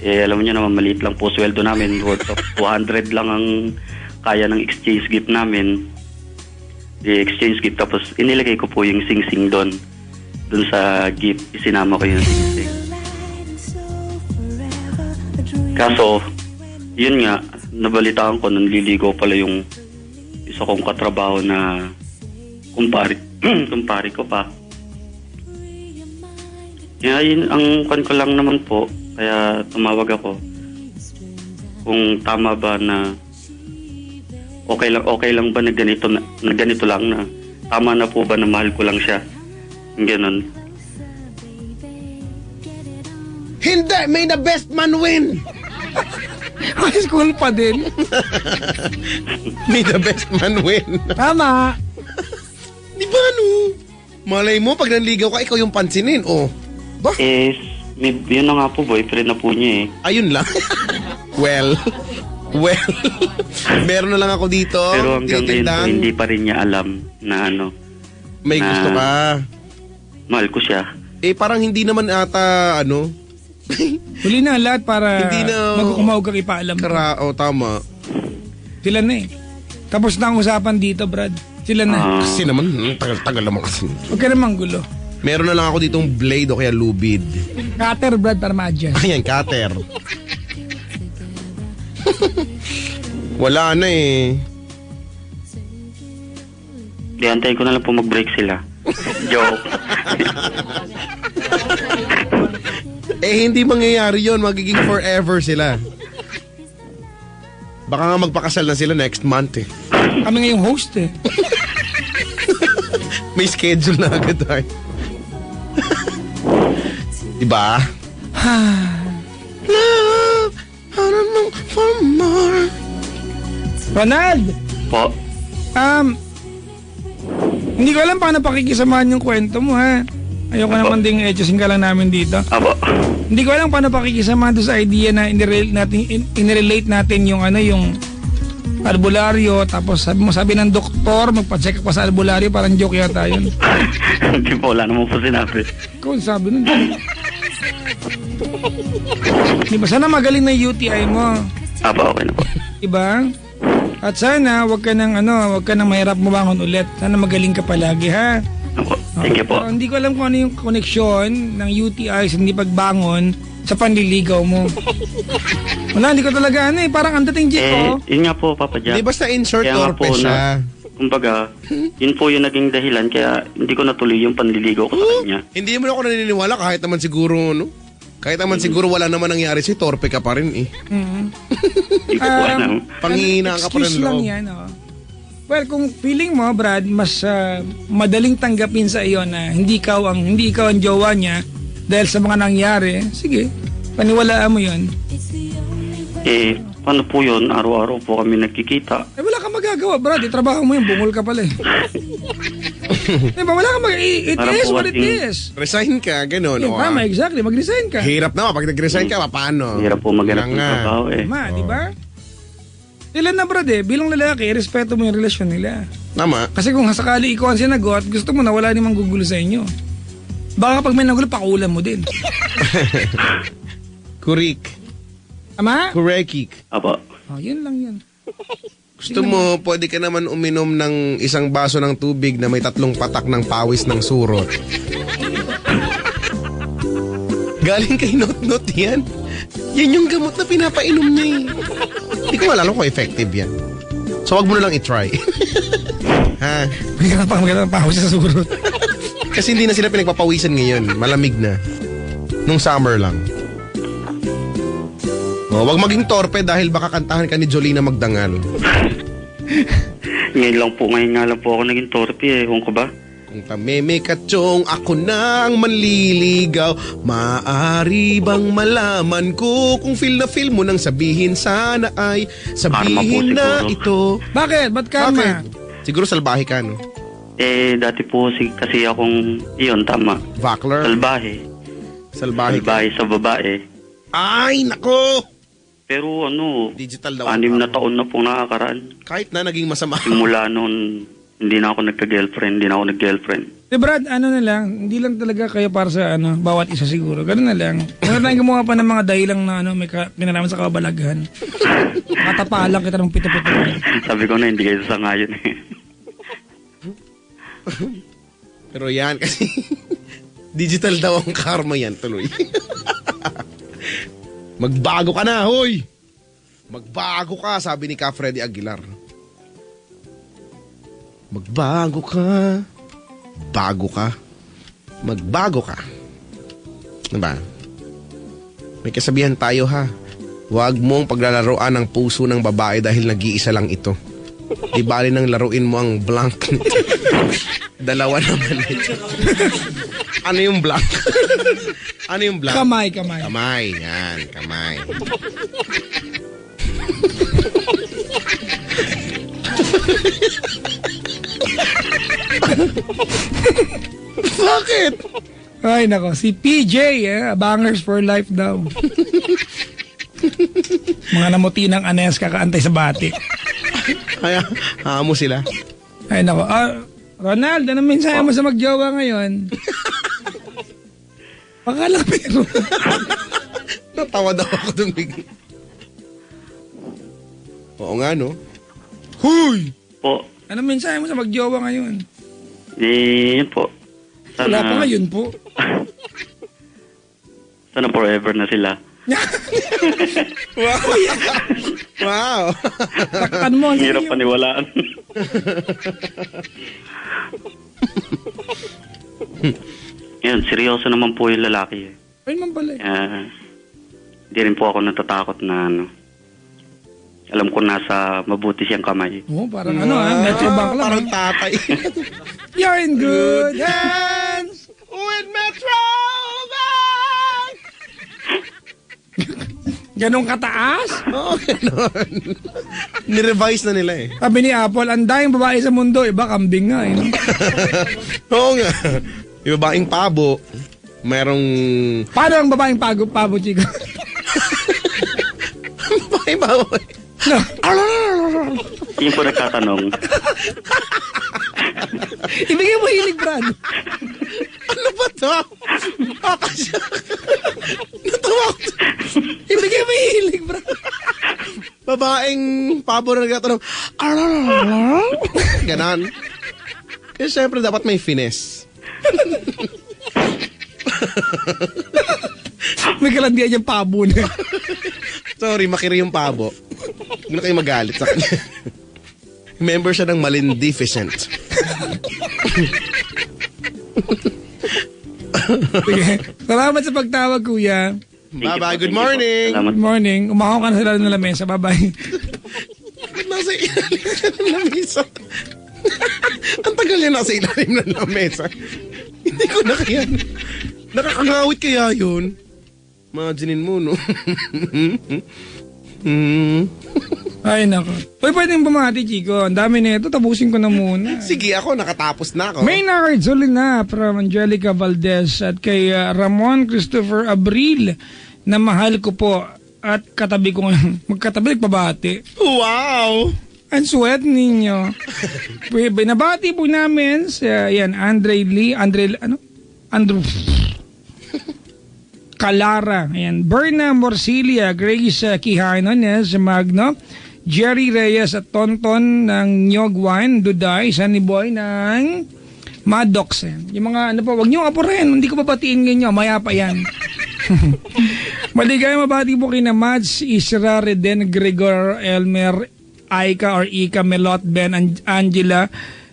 Alam niyo naman, maliit lang po sweldo namin, worth of 200 lang ang kaya ng exchange gift namin. Exchange gift, tapos inilagay ko po yung sing-sing doon sa gift, isinama ko yung sing-sing. Kaso, yun nga, nabalitaan ko, nanliligaw pala yung isa kong katrabaho na kumpari ko pa. Kaya yun, ang kwan ko lang naman po, kaya tumawag ako. Kung tama ba na okay lang ba na ganito lang na tama na po ba na mahal ko lang siya. Ganun. Hindi! May the best man win! High school pa din. May the best man win. Tama. Di ba malay mo, pag nanligaw ka, ikaw yung pansinin, Ba? Yun na nga po, boyfriend na po niya eh. Ayun lang. well, meron na lang ako dito. Pero hanggang ngayon po, hindi pa rin niya alam na may na gusto ka. Mahal ko siya. Parang hindi naman ata, Huli na lahat para Hindi na- magkukumaw ka ipaalam. tama. Sila na eh. Tapos na ang usapan dito, Brad. Sila na. Kasi naman, tagal naman kasi. Huwag ka namang gulo. Meron na lang ako ditong blade o kaya lubid. Cutter, Brad, para ma-adjust. Ayan, cutter. Wala na eh. Di, antayin ko na lang po mag-break sila. Joke. Hindi mangyayari yon, magiging forever sila. Baka nga magpakasal na sila next month eh. Kami ngayong host eh. May schedule na agad tayo. Diba? Love, I don't know for more. Ronald! Po. Hindi ko alam paano pakikisamahan yung kwento mo, ha? Ayoko naman ding etchosin ka lang namin dito. Apo. Hindi ko alam paano pakikisamahan doon sa idea na inirelate natin yung yung albularyo, tapos sabi ng doktor, magpa-check pa sa albularyo, parang joke yata yun. Hindi po, wala naman po sinabi. Ikaw ang sabi nun. Di ba, sana magaling na UTI mo. Apo, okay na po. Diba? At sana, wag ka nang mahirap bumangon ulit. Sana magaling ka palagi, ha? Apo, thank you po. Pero hindi ko alam kung ano yung koneksyon ng UTI sa hindi pagbangon sa panliligaw mo. Wala, hindi ko talaga parang ang dating Jeep, Yun nga po, Papa Jack. Di basta insert Kaya nga torpe po siya. Kumbaga, yun po yung naging dahilan kaya hindi ko natuloy yung panliligaw ko sa kanya. Hindi mo na ako naniniwala kahit naman siguro, Kahit naman siguro wala naman nangyari si torpe ka pa rin eh. Hindi ko po alam. Panghihina ka pa rin excuse lang loob. yan, Well, kung feeling mo, Brad, mas madaling tanggapin sa iyo na hindi ikaw ang jowa niya dahil sa mga nangyari, sige, paniwalaan mo yun. Paano po yun? Araw-araw po kami nagkikita. Wala kang magagawa, Brad. Trabaho mo yun, bungol ka pala eh. Diba, wala kang it Parang is po what it kasing- is. Resign ka, ganun. Yung tama, exactly. Mag-resign ka. Hirap na, pag nag-resign ka, paano? Hirap po maghanap ng Nga. trabaho eh. Tama, di ba? Sila na, Brad eh. Bilang lalaki, respeto mo yung relasyon nila. Tama. Kasi kung sakali ikaw ang sinagot, gusto mo na wala namang gugulo sa inyo. Baka pag may nagulo, pakulan mo din. Kurik. Tama? Kurekik. Apo. Oh, yun lang yan. Gusto mo, pwede ka naman uminom ng isang baso ng tubig na may 3 patak ng pawis ng surot. Galing kay Not yan. Yan yung gamot na pinapainom niya eh. Hindi ko malala kung effective yan. So wag mo na lang i-try. Ha? Maganda pa ako sa surot. Kasi hindi na sila pinagpapawisan ngayon. Malamig na. Nung summer lang. Oh, wag maging torpe dahil baka kantahan ka ni Jolina Magdangal. Ngayon nga lang po ako naging torpe eh. Ewan ko ba? Kung tameme ka tiyong ako nang manliligaw, maaari bang malaman ko kung feel mo nang sabihin sana ay Karma po sabihin na siguro. ito. Bakit? Ba't karma? Bakit? Siguro salbahe ka, no? Dati po kasi akong, iyon, tama. Vakler? Salbahe. Salbahe ka? Salbahe sa babae. Ay, nako! Pero Digital daw. 6 na taon na po nakakaraan. Kahit na naging masama. Simula noon, hindi na ako nag-girlfriend. Brad, ano na lang, hindi lang talaga kayo para sa bawat isa siguro. Ganun na lang. Huwag na tayong gumawa pa ng mga dahilang na may kinalaman sa kabalaghan. Matapalang kita ng pito-pito. Sabi ko na, hindi kayo sangayon eh. Pero yan, kasi digital daw ang karma yan, tuloy. Magbago ka na, hoy! Magbago ka, sabi ni Ka Freddy Aguilar. Magbago ka. Bago ka. Magbago ka. Diba? May kasabihan tayo ha. Huwag mong paglalaroan ang puso ng babae dahil nag-iisa lang ito. Di bali nang laruin mo ang blank nito. Dalawa naman ito. Ano yung blank? Ano yung blank? Kamay. Kamay, yan, kamay. Bakit? Ay, nako. Si PJ, bangers for life daw. Mga namuti ng anes kakaantay sa bati. Kaya, hamo sila. Ay, nako. Ronald, ano mensahe mo sa magjowa ngayon? Pakala pero. Natawa daw ako dun bigla. Oo nga, no? Huy! Po, Ano mensahe mo sa magjowa ngayon? yun po. Wala pa ngayon po. Sana forever na sila. Wow! Wow! Takpan mo. Ang hirap paniwalaan. Yan, seryoso naman po yung lalaki eh. Ayun man pala. Hindi rin po ako natatakot na alam ko nasa mabuti siyang kamay. Oo, parang Metrobank lang. Parang tatay. You're in good hands. With Metrobank! Ganong kataas? Oo, ganun. Nirevise na nila eh. Sabi ni Apple, ang daming babae sa mundo, iba kambing nga eh. No? Oo nga. Yung babaeng pabo, merong... Paano ang babaeng pabo, chico? Babaeng pabo. No. Yung po nagtatanong, Ibigay mo hilig, Brad. Ano ba to? Akasya. Natawa ko. Ibigay mo hilig, Brad. Babaeng pabo na nagtatanong. Ganon. Kasi syempre dapat may finesse. May kalandian yung pabo na. Sorry, makiri yung pabo. Huwag na kayo magalit sa kanya. Member siya ng Malindificent. Sige. Salamat sa pagtawag, kuya. Bye-bye. Good morning. Salamat. Good morning. Umakaw ka na sa lalo ng lamesa. Bye-bye. Nasa ilalim siya ng lamesa. Ang tagal niya nasa ilalim ng lamesa. Hindi ko na kaya. Nakakangawit kaya yun. Imaginin mo, no? Ay, nako. Uy, pwedeng bumati, Chico. Ang dami na ito. Tapusin ko na muna. Sige, ako nakatapos na ako. Maynard Zolina from Angelica Valdez at kay Ramon Christopher Abril na mahal ko po at katabi ko ngayon. Magkatabi, nagpabati. Wow! Ang sweat ninyo. Binabati po namin sa Andrew Calara, ayan, Berna Morcilia, Grace Quijanones Magno, Jerry Reyes at Tonton ng Nyogwan, Duday, Sunny Boy ng Maddox. Yung mga ano po, wag niyo apurin, hindi ko babatiin ngayon, maya pa yan. Maligay mabati po kina Mads, Isra, Reden, Gregor, Elmer, Aika or Ika, Melot, Ben, Angela,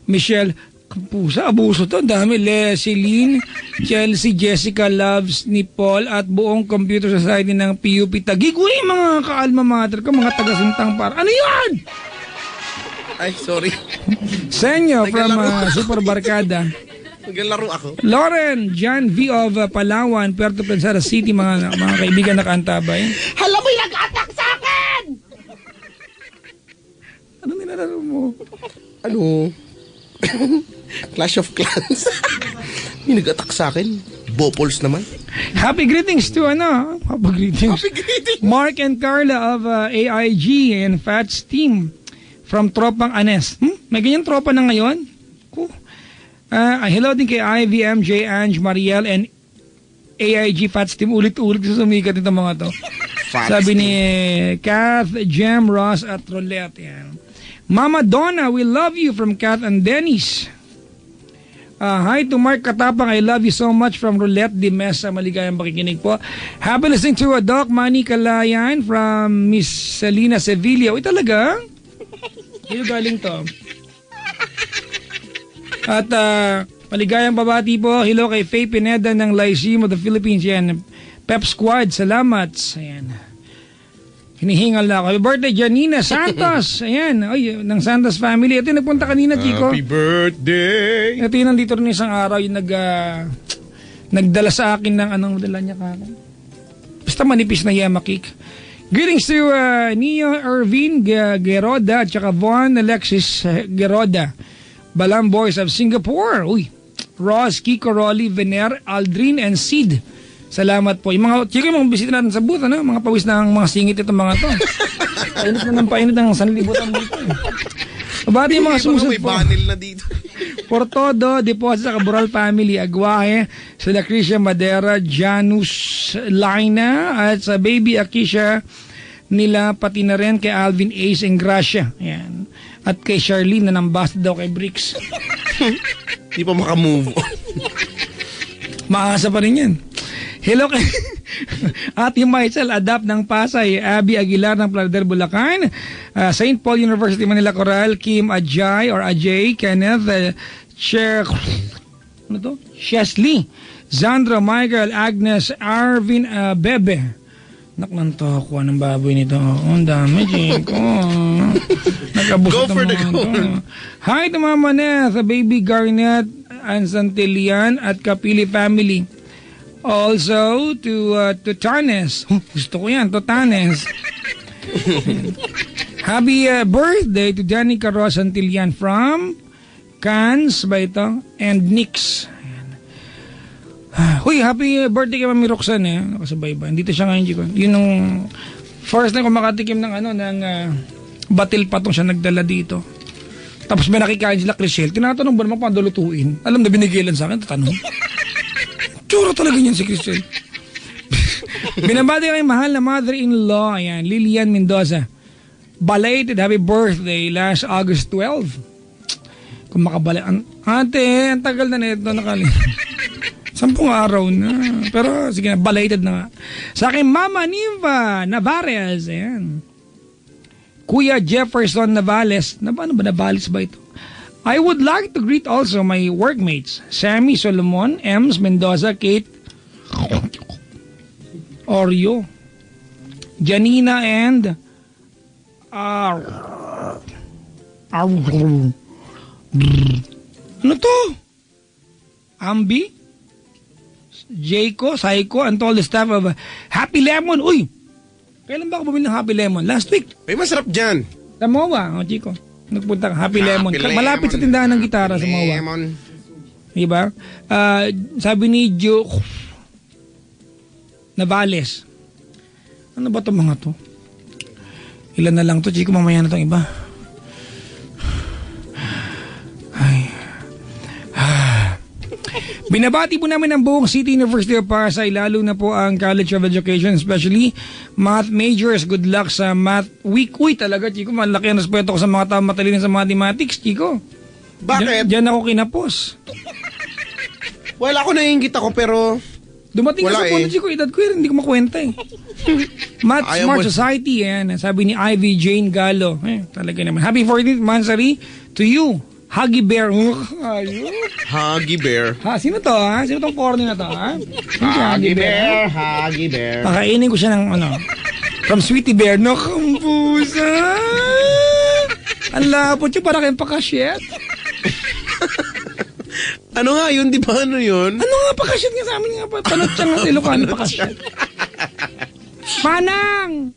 Michelle, pusa, abuso to, dami, Leseline, Chelsea, Jessica, Loves ni Paul at buong Computer Society ng PUP Taguig. Uy, mga ka-alma mater ko, mga taga-sintang para. Ano yan? Ay, sorry. Senyo from Super Barkada. Naglalaro ako. Lauren, John V. of Palawan, Puerto Princesa City, mga kaibigan na kaantabay. Hala mo'y nag-attack sa akin! Ano nilalaro mo? Ano? Clash of Clans. May nag-attack sa akin. Bopols naman. Happy greetings to Happy greetings. Happy greetings. Mark and Carla of AIG and Fats team from Tropang Anes. May ganyan tropa na ngayon? Cool. Hello din kay IVM, J. Ange, Mariel and AIG Fats team. Ulit-ulit sa sumikat itong mga to. Sabi ni Kath, Jem, Ross at Rolette. Yan. Mama Donna, we love you from Kath and Dennis. Hi to Mark Katapang, I love you so much from Roulette de Mesa. Maligayang pakikinig po. Happy listening to Doc Manny Kalayan from Miss Selena Sevilla. Uy, talaga? Sino galing to? At maligayang babati po. Hello kay Faye Pineda ng Lyceum of the Philippines. Yan. Pep Squad, salamat. Ayan. Hinihingal na ako. Happy birthday, Janina Santos. Ayan. Ay, ng Santos family. Ito yung nagpunta kanina, Chico. Happy birthday! Ito yung nandito rin isang araw yung nagdala sa akin ng anong dala niya kaka. Basta manipis na yama cake. Greetings to Neo Irvin Geroda at saka Von Alexis Geroda. Balam Boys of Singapore. Uy. Ross, Kiko, Rolly, Vener, Aldrin, and Sid. Salamat po. Yung mga, Chico, yung mga bisita natin sa booth, mga pawis na mga singit itong mga to. Painit na ng painit ang sanlibutan dito. Mabati yung mga sumusod po. May banil na dito. Por todo, deposit sa Cabral family, Aguahe, sila Krisha Madera, Janus Laina, at sa baby Akisha nila, pati na rin kay Alvin Ace and Gracia. Ayan. At kay Charlene na nambasta daw kay Bricks. Di pa makamove on. Maasa pa rin yan. Hello kay Ate Michael Adapt ng Pasay, Abby Aguilar ng Plaridel, Bulacan, St. Paul University Manila Coral, Kim Ajay or Ajay, Kenneth, Chesley, Zandra, Michael, Agnes, Arvin, Bebe. Naknanto ako ng baboy nito. Ang dami, Chico. Go for the goal. Hi to Mama Neth, Baby Garnet, and Santilian at Kapili family. Also to Tanes. Gusto ko yan, to Tanes. Happy birthday to Danica Ross Santilian from Cannes ba ito? And Nix. Huy, happy birthday kay Mami Roxanne. Nakasabay ba? Dito siya ngayon, Chico. Yun nung first na ko makatikim ng batil patong siya nagdala dito. Tapos may nakikain sila Crisel. Tinatanong ba naman paano lutuin? Alam na binigilan sa akin, tatanong. Tsura talaga niyan si Crisel. Binabati kay mahal na mother-in-law, ayan, Lilian Mendoza. Belated happy birthday last August 12. Kung makabala. Ate, ang tagal na nito nakali. 10 araw na. Pero sige na, belated na nga. Sa akin, Mama Niva Navarez, ayan. Kuya Jefferson Navales. Ano ba Navales ba ito? I would like to greet also my workmates, Sammy Solomon, Ems Mendoza, Kate Oreo, Janina, and ano to? Ambi, Jayco, Saiko, and all the staff of Happy Lemon. Uy! Kailan ba ako bumili ng Happy Lemon? Last week. Ay, masarap dyan. Sa MOA, Chico. Nagpunta ka, Happy Lemon. Malapit sa tindahan ng gitara sa MOA. Lemon. Diba? Sabi ni Joe Navales, ano ba itong mga to? Ilan na lang to, Chico, mamaya na itong iba. Ay. Binabati po namin ang buong City University of Pasay, lalo na po ang College of Education, especially math majors. Good luck sa math week. Uy, talaga, Chico, malaki ang respeto ko sa mga tao matalino sa mathematics, Chico. Bakit? Diyan ako kinapos. Well, ako naiingit ako pero... Dumating ka sa punto, Chico, edad ko yun, hindi ko makwenta eh. Math Smart Society, yan. Sabi ni Ivy Jane Gallo. Talaga naman. Happy 14th Mansari to you, Huggy Bear. Huggy Bear. Sino to, ha? Sino tong corny na to, ha? Huggy Bear, Huggy Bear. Pakainin ko siya ng, from Sweetie Bear. Nakampusa! Ang lapot yun, para kayong pakasyet. Ano nga yun, di ba ano yun? Ano nga pakasyet nga sa amin nga pa? Panot siya nga sa Ilocano, pakasyet. Manang!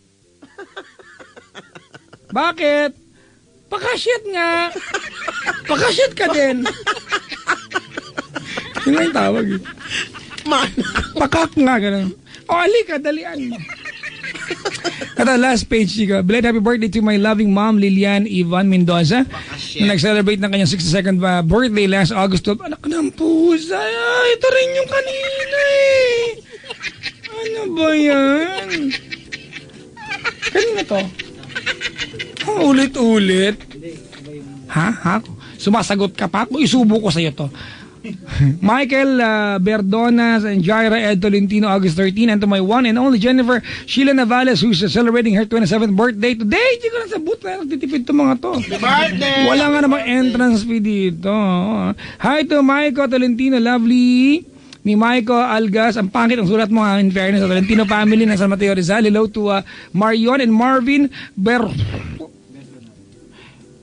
Bakit? Pakasyet nga. Pakasyet ka din. Yun nga yung tawag eh. Manang. Pakak nga, gano'n. Halika, dalian mo. At last page, Chico. Belated happy birthday to my loving mom, Lilian Ivan Mendoza, na nag-celebrate ng kanyang 62nd birthday last August 12. Anak ng pusa. Ito rin yung kanina eh. Ano ba yan? Kanina to? Ulit-ulit. Ha? Sumasagot ka pa? Isubo ko sa'yo to. Michael Berdonas and Jaira Ed Tolentino, August 13, and to my one and only Jennifer Sheila Navales, who's celebrating her 27th birthday today. Hindi ko na sa boot na nagtitipid to mga to. Birthday! Wala nga namang entrance fee dito. Hi to Michael Tolentino, lovely. Ni Michael Algas, ang pangit ang sulat mo ha, in fairness, sa Tolentino family ng San Mateo Rizal. Hello to Marion and Marvin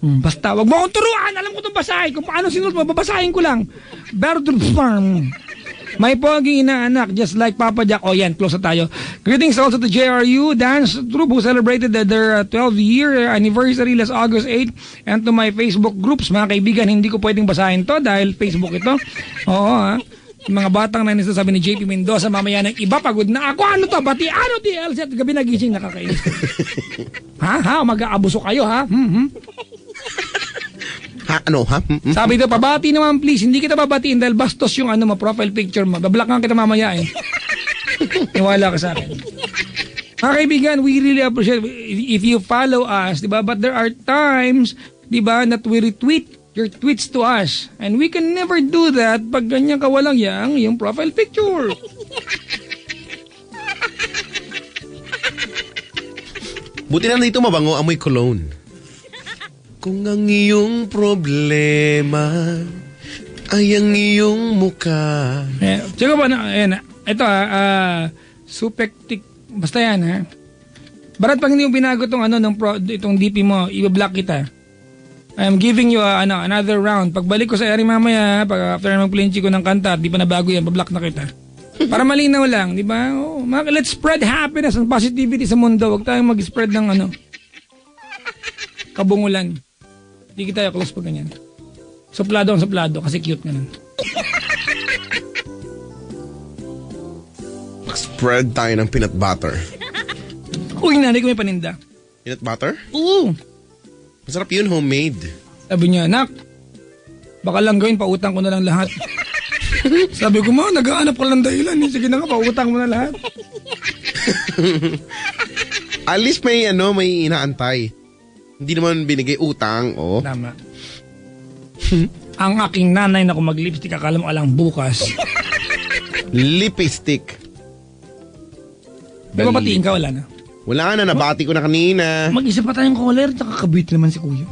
basta, wag mo akong turuan. Alam ko itong basahin. Kung paano sinulat mo, babasahin ko lang. Farm. May pogi inaanak, just like Papa Jack. Yan, close na tayo. Greetings also to JRU Dance Troupe, who celebrated their 12-year anniversary last August 8. And to my Facebook groups, mga kaibigan, hindi ko pwedeng basahin to dahil Facebook ito. Oo, ha. Yung mga batang nanis, sabi ni JP Mendoza, mamaya ng iba, pagod na ako. Ano to? Bati, ano TLC? At gabi nagising, nakakainis. Ha? Mag-aabuso kayo, ha? Ano? Sabi daw, pabati naman please. Hindi kita babatiin dahil bastos yung profile picture mo. Bablock nga kita mamaya eh. Iwala ka sa akin. Mga kaibigan, we really appreciate if you follow us, diba? But there are times, diba, that we retweet your tweets to us. And we can never do that pag ganyan kawalang yung profile picture. Buti na dito mabango, amoy cologne. Kung ang iyong problema ay ang iyong mukha. Tsaka ba na, ito supektik, basta yan ha. Barat pag hindi mo binago itong DP mo, i-block kita. I'm giving you another round. Pagbalik ko sa area mamaya, pag after mag-plinchi ko ng kanta, di pa nabago yan, bablock na kita. Para malinaw lang, di ba? Let's spread happiness and positivity sa mundo. Huwag tayong mag-spread ng kabungulan. Hindi tayo close pag ganyan. Suplado ang suplado kasi cute nga nun. Spread tayo ng peanut butter. Uy, nanay ko may paninda. Peanut butter? Oo. Masarap yun, homemade. Sabi niya, nak, baka lang gawin, pautang ko na lang lahat. Sabi ko, nag-aanap ka lang dahilan. Sige na nga, pautang mo na lahat. At least may inaantay. Hindi naman binigay utang, oh. Tama. Ang aking nanay na kung mag-lipstick, akala mo alang bukas. Lipstick. Di ba batiin ka? Wala na. Wala na, nabati ko na kanina. Mag-isa pa tayong caller, tsaka kabit naman si Kuya.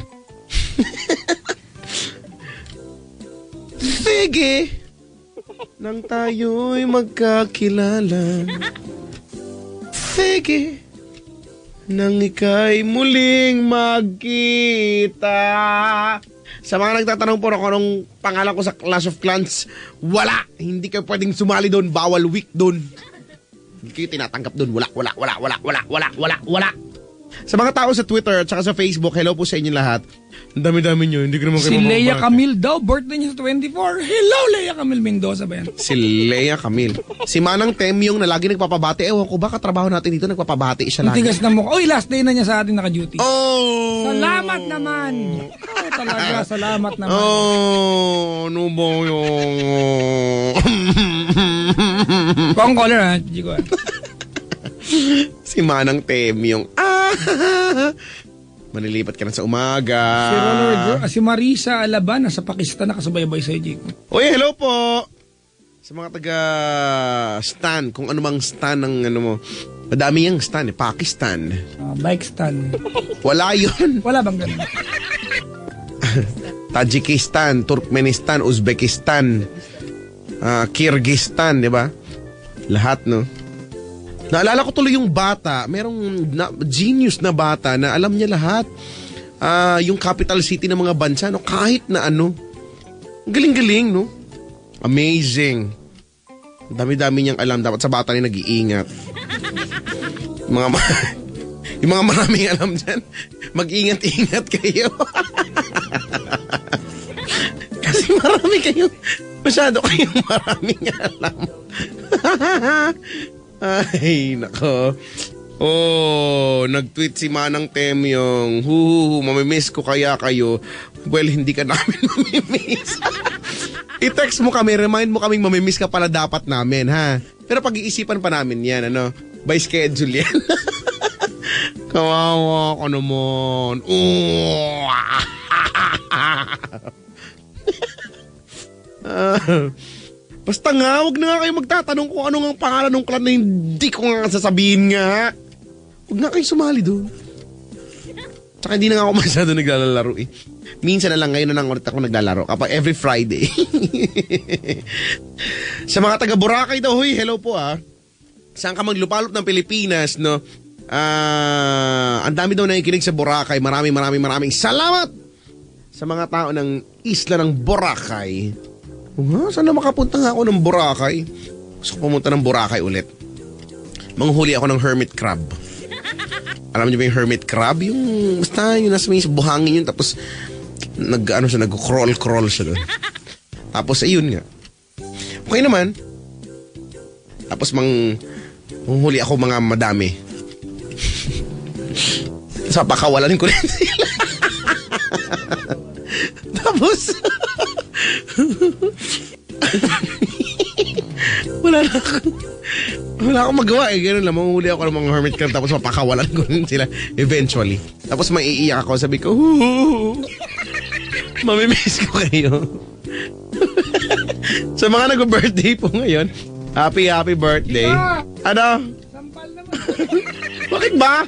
Sige, nang tayo'y magkakilala. Sige, nang ika'y muling magkita. Sa mga nagtatanong po ako anong pangalan ko sa Clash of Clans, wala. Hindi kayo pwedeng sumali doon. Bawal week doon. Hindi kayo tinatanggap doon. Wala. Sa mga tao sa Twitter at saka sa Facebook, hello po sa inyo lahat. Ang dami-dami nyo, hindi ko naman kayo Si Leia mababati. Camille daw, birthday niya sa 24. Hello, Leia Camille Mendoza ba yan? Si Leia Camille. Si Manang Temyong na lagi nagpapabati. Ewan ko ba, katrabaho natin dito, nagpapabati siya Ang lagi. tigas na mukha. Uy, last day na niya sa atin naka-duty. Oh! Salamat naman. Oh, talaga, salamat naman. Oh, ano ba yung... Pang caller ha, Chico. Si Manang Temyong. Manilipat ka na sa umaga. Si Roller Girl, si Marisa Alaban, nasa Pakistan, nakasubaybay sa'yo, Chico. Uy, hello po! Sa mga taga-stan, kung ano mang stan ng ano mo. Madami yung stan Pakistan. Bike stand. Wala yun. Wala bang ganun? Tajikistan, Turkmenistan, Uzbekistan, Kyrgyzstan, di ba? Lahat, no? Naalala ko tuloy yung bata, merong genius na bata na alam niya lahat. Yung capital city ng mga bansa, no? Kahit na ano. Galing-galing, no? Amazing. Dami-dami niyang alam. Dapat sa bata niya nag-iingat. Yung mga maraming alam dyan, mag-ingat-ingat kayo. Kasi marami kayo. Masyado kayong maraming alam. Ay, nako. Oh, nag-tweet si Manang Temyong. Mamimiss ko kaya kayo. Well, hindi ka namin mamimiss. I-text mo kami, remind mo kaming mamimiss ka pala dapat namin, ha? Pero pag-iisipan pa namin yan, ano? By schedule yan. Kawawa ko naman. Basta nga, huwag na nga kayo magtatanong kung ano nga pangalan ng clan na hindi ko nga sasabihin nga. Huwag na kayo sumali doon. Tsaka hindi na nga ako masyado naglalaro eh. Minsan na lang, ngayon na lang ulit ako naglalaro. Kapag every Friday. Sa mga taga Boracay daw, huy, hello po ah. Saan ka maglupalop ng Pilipinas, no? Ang dami daw nakikinig sa Boracay. Maraming salamat sa mga tao ng isla ng Boracay. Saan na makapunta nga ako ng Boracay? Gusto ko pumunta ng Boracay ulit. Manghuli ako ng hermit crab. Alam niyo ba yung hermit crab? Yung basta yung nasa may buhangin yun tapos nag-crawl siya doon. Tapos ayun nga. Okay naman. Tapos manghuli ako mga madami. Sa pakawalan ko rin sila. Tapos wala akong magawa eh. Ganun lang, manghuli ako ng mga hermit crab tapos mapakawalan ko rin sila eventually. Tapos maiiyak ako, sabi ko, mamimiss ko kayo. Sa mga nag-birthday po ngayon, happy birthday. Ano? Sampal naman. Bakit ba?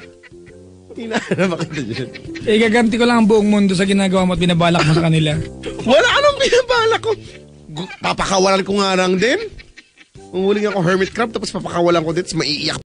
Bakit na dyan? Gaganti ko lang ang buong mundo sa ginagawa mo at binabalak mo sa kanila. Wala anong binabalak ko. Papakawalan ko nga lang din. Umuling ako hermit crab tapos papakawalan ko din tapos maiiyak